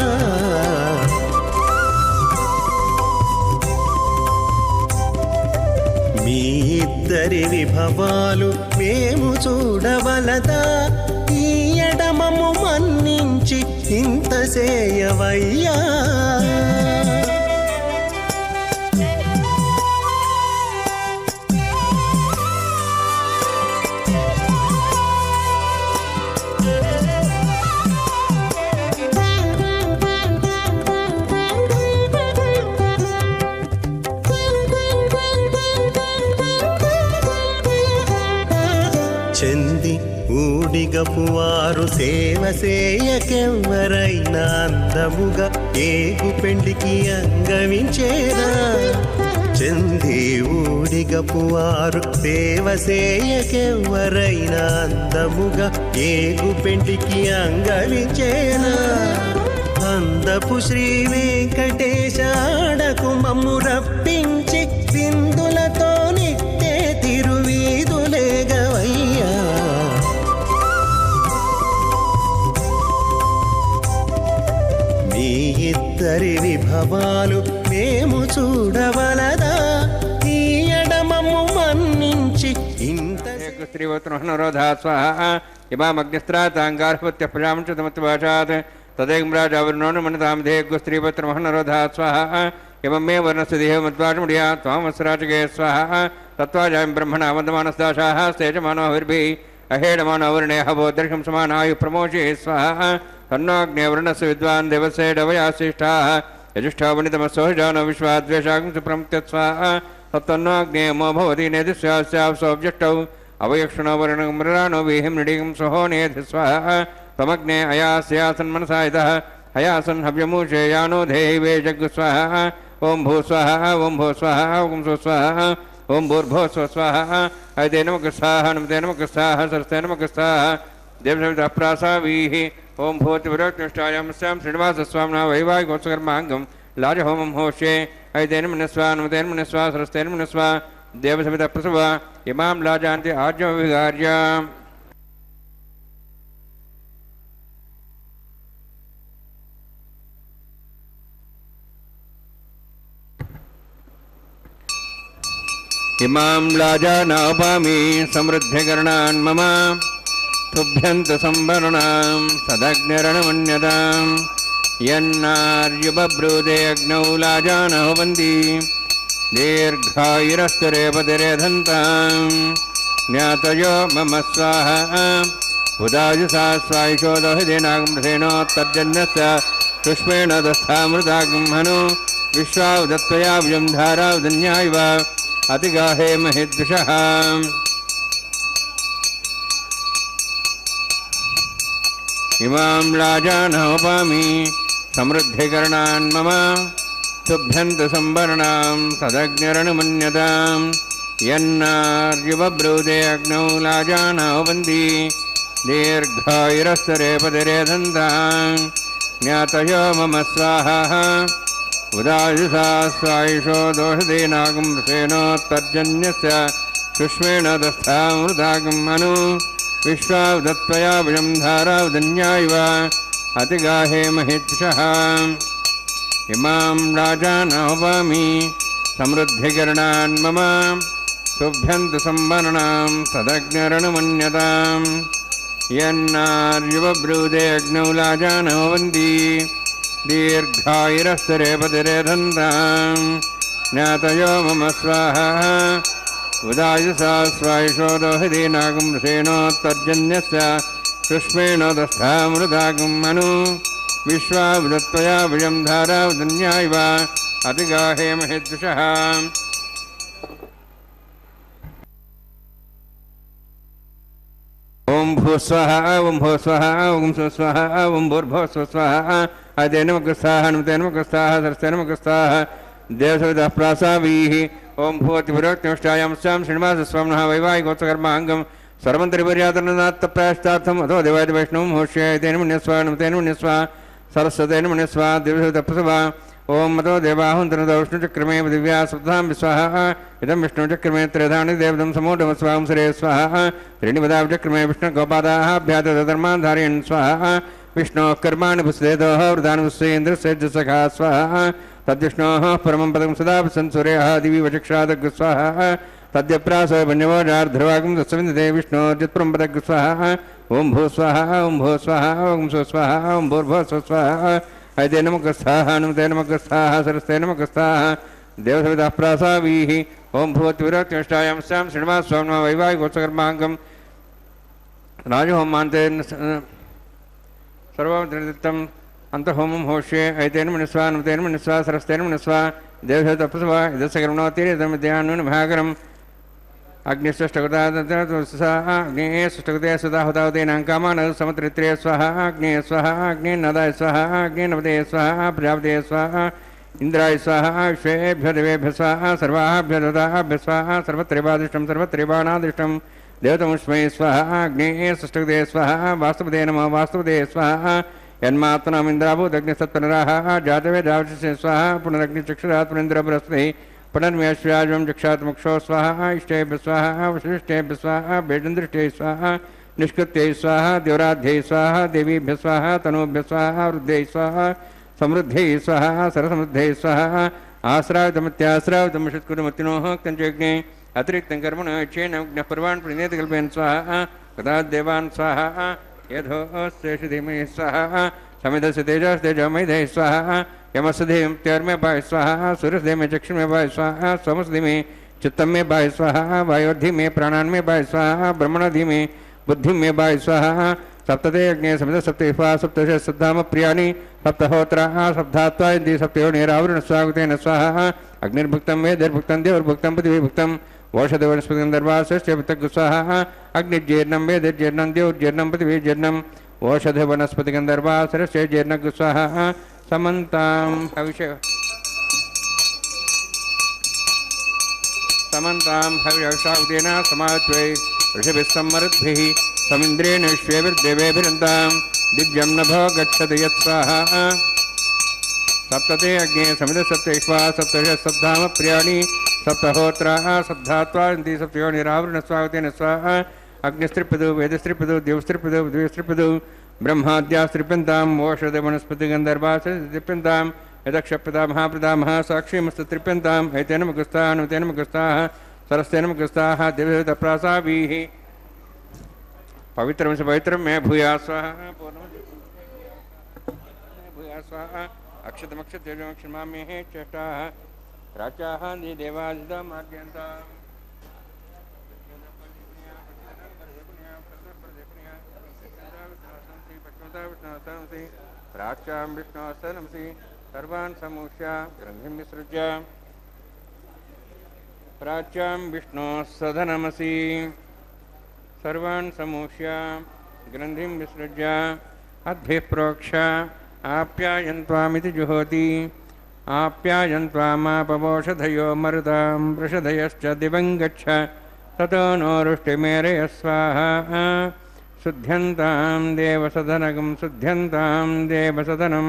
మీ ఇద్దరి విభవాలు మేము చూడవలదా, ఈ ఎడమము మన్నించి ఇంత చేయవయ్యా. చెంది ఊడిగపు వారు సేవ సేయకెవ్వరైనా అందముగా ఏగు పెండికి అంగవించేరా. చెంది ఊడిగపు వారు సేవ సేయకెవ్వరైనా అందముగా ఏగు పెండికి అంగవించేరా. అందపు శ్రీ వెంకటేశ ఆడకు మమ్ము రప్పించి సింధులతో నిట్టే తిరువీధులేగవయ్యా. మీ ఇద్దరి విభవాలు మేము చూడవలదా, ఈ ఎడమము మన్నించి ఇంత శ్రీవత్రోధా స్వాహ ఇమామగ్నిస్త్రాతాంగార్హత్య ప్రజాంశతమత్వాచాత్ తదేకం రాజావరుణోను మనతాం దేగు స్త్రీపత్రమహనరోధా స్వాహ ఇమం మే వర్ణస్సు దేహ మద్వాచముడియా త్వామస్రాజగే స్వాహ తత్వాజాయం బ్రహ్మణ వందమానస్తాశాః స్తేజమానోభిర్భిః అహేడమానోవర్ణే హవోదర్శం సమానాయు ప్రమోషే స్వాహ తన్నోగ్నే వరుణస్సు విద్వాన్ దేవసేడవయాశిష్టాః యజుష్టావనితమస్సోజానో విశ్వాద్వేషాగం సుప్రముక్త్యత్ స్వాహ తత్తన్నోగ్నే మో భవతి నేదిస్యాస్యావసోబ్జష్టౌ అవయక్షుణో వరుణం మృరాణో వీహిం నృడిగం సహో నేధి స్వాహ తమగ్నే అయాస్యాసన్మనసా ఇతః హయాసన్ హవ్యమూషేయానో దేవే జగ్గు స్వాహ ఓం భూ స్వాహ ఓం భూ స్వాహ ఓం సు స్వాహ ఓం భూర్భో స్వాహ ఐతే నమః స్వాహ నమతే నమః స్వాహ సరస్తే నమః స్వాహ దేవసవిత అప్రాసావీః ఓం భూతి విరోక్తిష్టాయాం స్యాం శ్రీనివాస స్వామినా వైవాహికోత్సకర్మాంగం లాజహోమం హోష్యే ఐతే నమః స్వాహ నమతే నమః స్వాహ సరస్తే నమః స్వాహ దేవసవిత ప్రసవ ఇమాం లాజాంతి ఆజ్ఞవిగార్య. ఇమాం లాజానాపామి సమృద్ధికరణాన్ మమ తుభ్యంత సంవరణాం సదగ్నిరణమన్యతాం యన్నార్యుబబ్రూదే అగ్నౌ లాజానహవంతి दीर्घायुरस्तरेपतिरेधन्ताम् ज्ञातयो मम स्वाहा उदायुषा स्वायुषोदहिदेनागम्भ्रेणोत्तर्जन्यस्य पुष्पेण दस्थामृतागं हनु विश्वावदत्त्वया विजं धारावदन्यायव अतिगाहे महेद्विषः इमां राजानोपामि समृद्धिकरणान् मम तुभ्यन्तसंवरणां तदग्निरणमन्यतां यन्नार्युवब्रूदे अग्नौ लाजानोपन्ति दीर्घायुरस्तरेपतिरेधन्तां ज्ञातयो मम स्वाहा उदायुषा स्वायुषो दोषदेनागं सेनोत्तर्जन्यस्य सुष्मेण दस्थामृतागं मनु विश्वावदत्त्वया विजं धारावदन्यायव अतिगाहे महेद्विषः इमां राजानोपामि समृद्धिकरणान् मम तुभ्यन्तसंवरणां तदग्निरणमन्यतां यन्नार्युवब्रूदे अग्नौ लाजानोपन्ति दीर्घायुरस्तरेपतिरेधन्तां ज्ञातयो मम स्वाहा उदायुषा स्वायुषो दोहिदेनागं सेनोत्तर्जन्यस्य सुष्मेण दस्थामृतागं मनु विश्वावदत्त्वया विजं धारावदन्यायव अतिगाहे महेद्विषः ओं भूस्वः ओं भूस्वः ओं स्वस्वः ओं भूर्भुवस्वः अदेन मकस्थाः नुतेन मकस्थाः सरस्तेन मकस्थाः देवसविदः प्रासावीः ओं भूतिपुरोक्तिष्ठायां स्यां श्रीनिवासस्वां नः वैवाहिकोत्सकर्माङ्गं सर्वन्तरिपर्यातरनात्तप्रायश्चार्थम् अथो देवाय वैष्णवं होष्ये तेन मन्यस्वा नुतेन मन्यस्वा सरस्वतेन मन्यस्वा देवसविदप्रसवा ओं मतो देवाहुन्तरतो विष्णुचक्रमे दिव्या सप्तां विस्वाहा इदं विष्णुचक्रमे त्रेधानि देवदं समोढमस्वां सरे स्वाहा त्रीणि पदाचक्रमे विष्णुगोपादाः अभ्यातधर्मान् धारयन् स्वाहा विष्णोः कर्माणि पुष्पेदोः वृदानि पुष्पेन्द्रसेज्जसखा स्वाहा तद्विष्णोः परमं पदं सदा संसूर्यः दिवि वचक्षादग् स्वाहा तद्यप्रासो वन्यवोजार्ध्रवागं तस्मिन्दते विष्णोर्जित्परं पदग् स्वाहा ओं भू स्वाहा ओं भो स्वाहा ओं स्वस्वाहा ओं भूर्भुवः स्वस्वाहा ऐते नमकस्थाः नुते नमकस्थाः सरस्ते नमकस्थाः देवसविदः प्रासावीः ओं भूतिविरोक्तिष्ठायां स्यां श्रीनिवासस्वां नः वैवाहिकोत्सकर्माङ्गं राजहोमान्ते सर्वं अंतहोमं होष्ये ऐतेन मनुस्वा नुतेन मनुस्वा सरस्तेन मनुस्वा देवसविदप्रसवा इदस्सकरुणोत्तीर्यदमिद्यान्नुन भागरम् अग्निष्टगताग्ने सुष्टगते सदा हुतावतेनां कामान् समत्रित्रे स्वाहा अग्ने स्वाहा अग्ने नदाय स्वाहा अग्ने नवते स्वाहा प्रजापते स्वाहा इंद्राय स्वाहा विश्वेभ्यो देवेभ्यो स्वाहा सर्वाभ्यो देवताभ्यो स्वाहा सर्वत्रैवादृष्टं सर्वत्रैवानादृष्टं देवतमुष्मै स्वाहा अग्ने सुष्टगते स्वाहा वास्तुपदे नमः वास्तुपदे स्वाहा यन्मात्मनाम् इन्द्राभूतग्निसत्पुनराः जातवे जावशे स्वाहा पुनरग्निचक्षुरात् पुनेन्द्र बृहस्पतिः पुनर्म्याश्व्याजं जक्षात्मुक्षो स्वाहा इष्टेभ्य स्वाहा वशिष्ठेभ्य स्वाहा भेदन्दृष्टे स्वाहा निष्कृत्यै स्वाहा देवराध्यै स्वाहा देवीभ्य स्वाहा तनूभ्य स्वाहा वृद्ध्यै स्वाहा समृद्ध्यै स्वाहा सरसमृद्ध्यै स्वाहा आश्रावितमत्याश्रावितमषत्कुरुमतिनोः कञ्चयज्ञे अतिरिक्तं कर्मण क्षेन ज्ञपर्वान् प्रणेतकल्पेन स्वाहा कदा देवान् स्वाहा यथोस्तेषु धीमहि स्वाहा समिधस्य तेजस्तेजमयधे स्वाहा यमस्धेम त्यार्मे भाय स्वाहा सूर्यस्धे में चक्षु में भाय स्वाहा सोमस्धि में चित्तम में भाय स्वाहा वायोधि में प्राणान में भाय स्वाहा ब्रह्मणाधि में बुद्धि में भाय स्वाहा सप्तते अग्ने समिध सप्तैफा सप्तश सद्धाम प्रियाणि सप्तहोत्राः सप्तात्वा इंद्रि सप्तयोनिरावृण स्वागतेन स्वाहा अग्निर्भुक्तं वेदिर्भुक्तं देवर्भुक्तं पृथिवीभुक्तं औषधि वनस्पतिं दर्वासश्च स्वाहा अग्निर्जीर्णं वेदिर्जीर्णं देवर्जीर्णं पृथिवीजीर्णं औषधि वनस्पतिं दर्वासश्च जीर्णं स्वाहा समन्तां हविषः हविषावतेन समात्वै ऋषभिः सम्मरुद्भिः समिन्द्रेण विश्वेभिर्देवेभिरन्तां दिव्यं नभो गच्छति यत्स्वाहा सप्तते अग्ने समिध सप्तैश्वा सप्तश सप्ताम प्रियाणि सप्तहोत्राः सप्तात्वा इन्ति सप्तयोनिरावृण स्वागतेन स्वाहा अग्निस्त्रिपदु वेदस्त्रिपदु देवस्त्रिपदु पृथिवीस्त्रिपदु ब्रह्माद्यास्त्रिप्यन्ताम् औषध वनस्पतिगन्धर्वास्त्रिप्यन्ताम् यदक्षप्रदा महाप्रदामः साक्षीमस्तत्रिप्यन्ताम् ऐतेन मुखस्थाः नुतेन मुखस्थाः सरस्तेन मुखस्थाः दिव्यतप्रासावीः पवित्रं स पवित्रं मे भूया स्वाहा भूया स्वाहा अक्षतमक्षतेजमक्षमाम्ये चेष्टाः प्राच्याहान्ति देवादितामाद्यन्ता प्राच्यां विष्णोस्तनंसि सर्वान् समूह्य ग्रन्थिं विसृज्य प्राच्यां विष्णोस्सदनमसि सर्वान् समूह्य ग्रन्थिं विसृज्य अद्भिः प्रोक्ष आप्यायन्त्वामिति जुहोति आप्यायन्त्वामापवोषधयो मरुतां वृषधयश्च दिवं गच्छ ततो नो रुष्टिमेरय स्वाहा शुद्ध्यन्तां देवसदनगं शुद्ध्यन्तां देवसदनं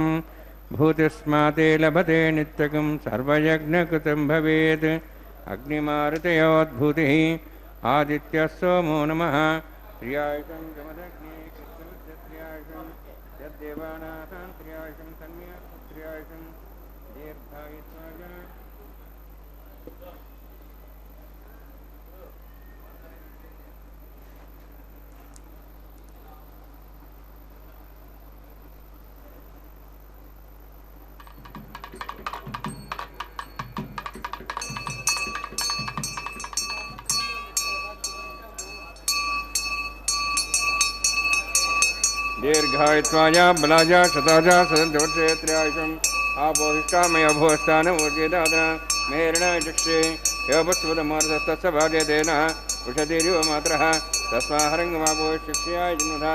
भूतिस्माते लभते नित्यकं सर्वयज्ञकृतं भवेत् अग्निमारुतयोद्भूतिः आदित्यः सोमो नमः प्रियायुषं जमदग्ने कृष्णमित्यत्रियायुषं यद्देवानां प्रियायुषं तन्मेत्रियायुषं दीर्घायुष्माय दीर्घायुत्वाय बलाय शताय सदन्तवर्षे त्र्यायुषम् आपोहिष्ठामय भोस्तानमूर्तिदादना मेरणाय चक्षे योपस्वतमार्धस्तस्य भाग्यतेन उषतिरिव मात्रः तस्माहरङ्गमापोशिष्याय जन्मधा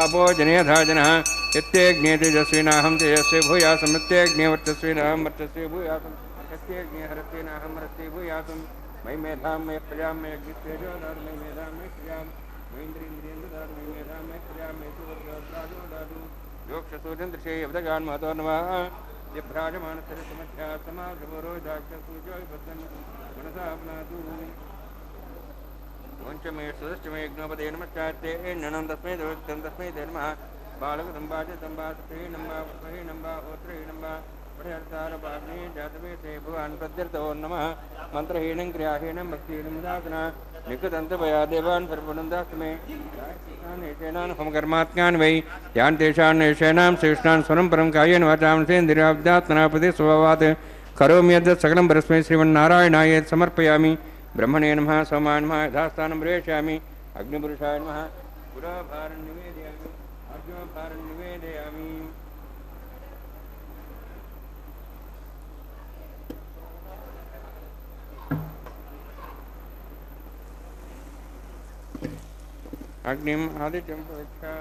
आपो जनयधा जनः यत्यग्ने तेजस्विनाहं तेजस्वी भूयासं यत्यग्ने वर्चस्विनाहं वर्चस्वी भूयासं यत्यग्ने हरस्विनाहं हरस्वी भूयासं मयि मेधां मयि प्रजां मयि अग्निस्तेजो दातु मयि मेधां मयि प्रजां मयि इन्द्रियेन्द्रियं दातु मयि मेधां मयि प्रजां मयि सुवर्गो दातु योक्षसूर्यन्दृशे यवदगान् महतो नमः यभ्राजमानसरसमध्या समाजपुरो दाक्षसूर्योपतन् मनसा अपनातु वञ्चमे सदश्चमे यज्ञोपदे नमश्चार्ते ननं तस्मै देवतं तस्मै ते नमः बालकदम्बा च दम्बा सत्रे नम्बा पुष्पहे नम्बा होत्रे नम्बा पठयर्तारपाग्ने जातवेते भुवान् प्रत्यर्थो नमः मन्त्रहीनं क्रियाहीनं भक्तिहीनं दासना निकृतन्तपया देवान् सर्वनन्दास्तमे कर्मात्म्यान् वै यान् तेषान् येषाणां श्रेष्ठान् स्वरं परं कायेन वाचां सेन्द्रियाब्दात्मनापदे स्वभावात् करोमि यद् सकलं परस्मै श्रीमन्नारायणाय समर्पयामि ब्रह्मणे नमः सोमाय नमः यथास्थानं प्रेषयामि अग्निपुरुषाय नमः पुराभारं निवेदयामि अर्जुनभारं निवेदयामि अग्निम् आदित्यं परीक्षा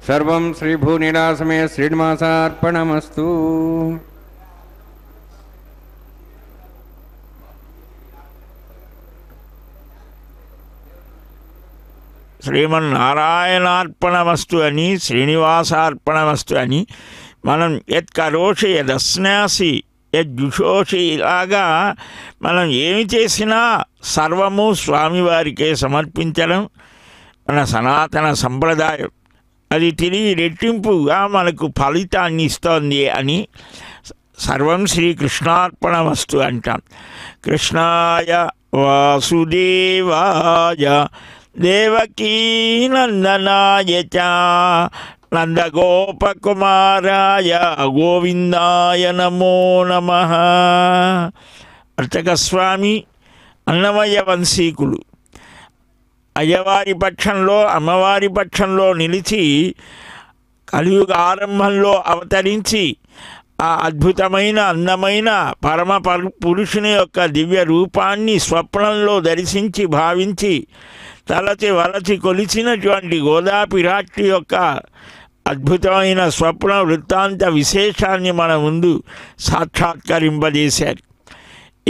सर्वं श्रीभूनिलासमे श्रीनिवासार्पणमस्तु శ్రీమన్నారాయణార్పణమస్తు అని శ్రీనివాసార్పణమస్తు అని మనం యత్కరోషి యదస్నాసి యజ్జుషోషి ఇలాగా మనం ఏమి చేసినా సర్వము స్వామివారికే సమర్పించడం మన సనాతన సంప్రదాయం. అది తిరిగి రెట్టింపుగా మనకు ఫలితాన్ని ఇస్తోంది అని సర్వం శ్రీకృష్ణార్పణమస్తు అంటాం. కృష్ణాయ వాసుదేవాయ దేవకీనందనాయ చ నందగోపకుమారాయ గోవిందాయ నమో నమః. అర్చకస్వామి అన్నమయ్య వంశీకులు అయ్యవారి పక్షంలో అమ్మవారి పక్షంలో నిలిచి కలియుగ ఆరంభంలో అవతరించి ఆ అద్భుతమైన అందమైన పరమ పురుషుని యొక్క దివ్య రూపాన్ని స్వప్నంలో దర్శించి భావించి తలచి వలచి కొలిచినటువంటి గోదాపిరాట్టి యొక్క అద్భుతమైన స్వప్న వృత్తాంత విశేషాన్ని మన ముందు సాక్షాత్కరింపజేశారు.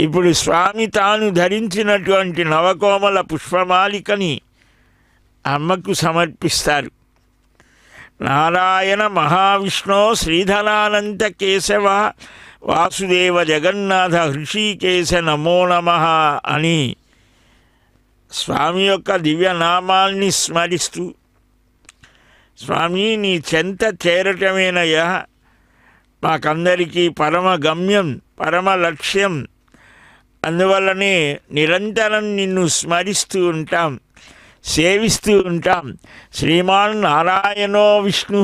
ఇప్పుడు స్వామి తాను ధరించినటువంటి నవకోమల పుష్పమాలికని అమ్మకు సమర్పిస్తారు. నారాయణ మహావిష్ణో శ్రీధరానంత కేశవ వాసుదేవ జగన్నాథ హృషికేశ నమో నమః అని స్వామి యొక్క దివ్యనామాల్ని స్మరిస్తూ, స్వామి నీ చెంత చేరటమేనయ్యా మాకందరికీ పరమ గమ్యం, పరమ లక్ష్యం. అందువల్లనే నిరంతరం నిన్ను స్మరిస్తూ ఉంటాం, సేవిస్తూ ఉంటాం. శ్రీమాన్ నారాయణో విష్ణు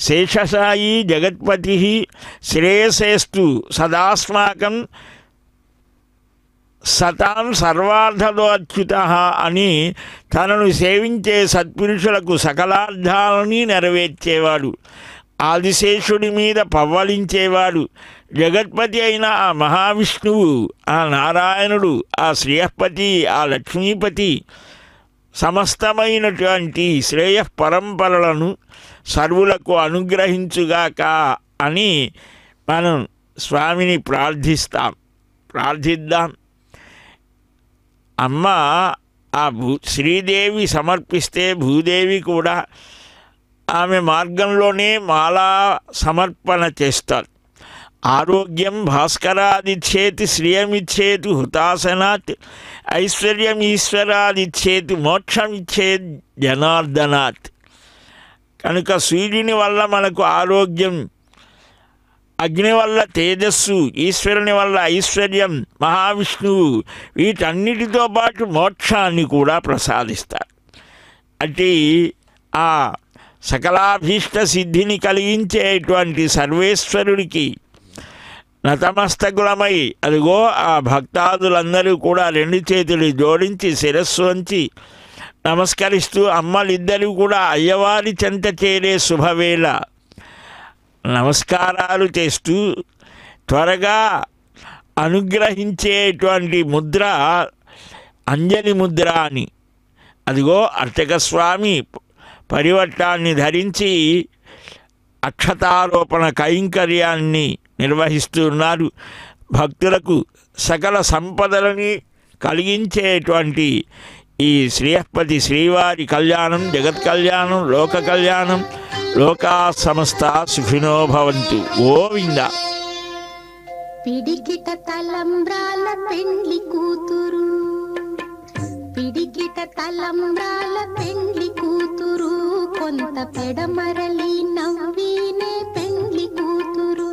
శేషసాయి జగత్పతి శ్రేయసేస్తు సదాస్మాకం సతాం సర్వార్థదోచ్యుత అని తనను సేవించే సత్పురుషులకు సకలార్థాలని నెరవేర్చేవాడు, ఆదిశేషుడి మీద పవ్వలించేవాడు, జగత్పతి అయిన ఆ మహావిష్ణువు, ఆ నారాయణుడు, ఆ శ్రేయపతి, ఆ లక్ష్మీపతి సమస్తమైనటువంటి శ్రేయ పరంపరలను సర్వులకు అనుగ్రహించుగాక అని మనం స్వామిని ప్రార్థిద్దాం. అమ్మ ఆ శ్రీదేవి సమర్పిస్తే భూదేవి కూడా ఆమె మార్గంలోనే మాలా సమర్పణ చేస్తారు. ఆరోగ్యం భాస్కరాదిచ్చేతి శ్రియమిచ్చేతు హుతాసనాత్, ఐశ్వర్యం ఈశ్వరాదిచ్చేతు మోక్షమిచ్చేత్ జనార్దనాత్. కనుక సూర్యుని వల్ల మనకు ఆరోగ్యం, అగ్ని వల్ల తేజస్సు, ఈశ్వరుని వల్ల ఐశ్వర్యం, మహావిష్ణువు వీటన్నిటితో పాటు మోక్షాన్ని కూడా ప్రసాదిస్తారు. అంటే ఆ సకలాభీష్ట సిద్ధిని కలిగించేటువంటి సర్వేశ్వరుడికి నతమస్తకులమై అదిగో ఆ భక్తాదులందరూ కూడా రెండు చేతులు జోడించి శిరస్సు వంచి నమస్కరిస్తూ, అమ్మలిద్దరూ కూడా అయ్యవారి చెంత చేరే శుభవేళ నమస్కారాలు చేస్తూ త్వరగా అనుగ్రహించేటువంటి ముద్ర అంజలి ముద్ర అని, అదిగో అర్చక స్వామి పరివట్టాన్ని ధరించి అక్షతారోపణ కైంకర్యాన్ని నిర్వహిస్తున్నారు. భక్తులకు సకల సంపదలని కలిగించేటువంటి ఈ శ్రీయపతి శ్రీవారి కళ్యాణం, జగత్ కళ్యాణం, లోక కళ్యాణం, లోకా సమస్త సుఖినో భవంతు. గోవింద. పిడికిట తలంబ్రాల పెండ్లి కూతురు, పిడికిట తలంబ్రాల పెండ్లి కూతురు, కొంత పెడమరలి నవ్వీనే పెండ్లి కూతురు.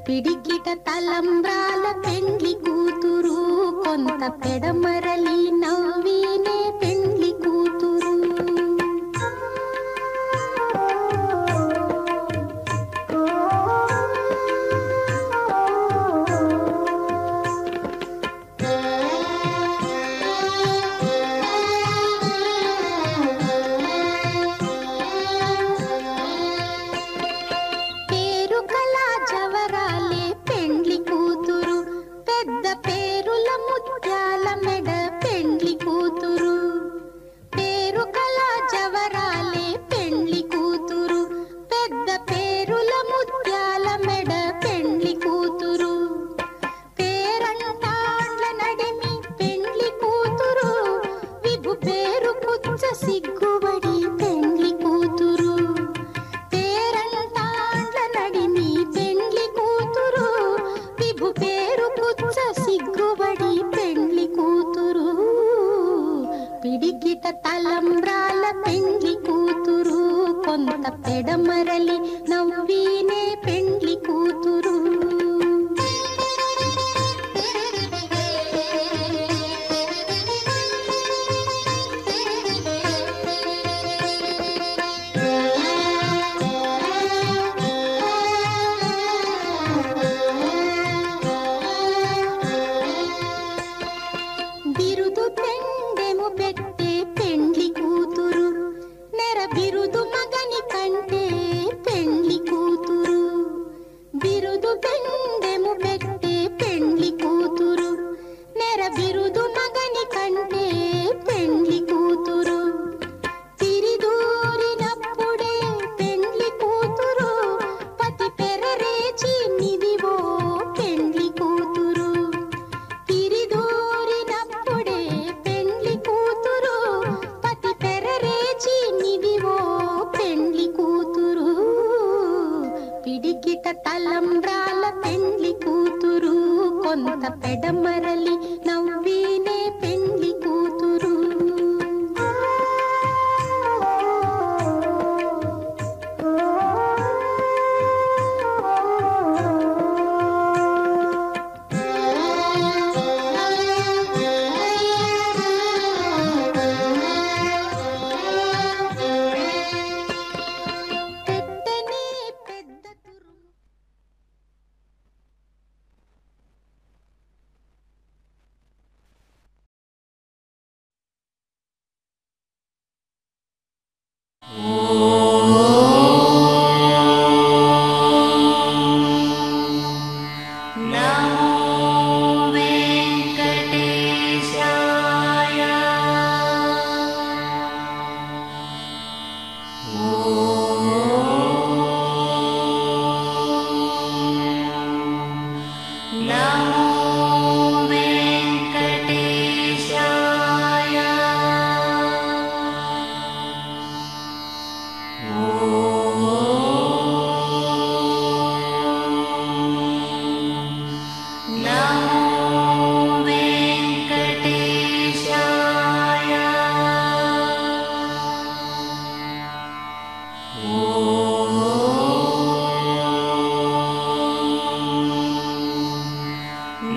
పిడికిట తలంబ్రాల పెండ్లి కూతురు, కొంత పెడమరలి నవ్వీనే పెండ్లి కూతురు. పిడికిట తలంబ్రాల పెండ్లి కూతురు, కొంత పెడమరలి నవ్వీనే పెండ్లి కూతురు. బిరుదు పెండెము పెట్టే పెండ్లి కూతురు, నెర బిరుదు మగని కంటే పెండ్లి కొంత పెడమరలి నవ్వీనే పెండ్లి కూతురు.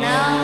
Now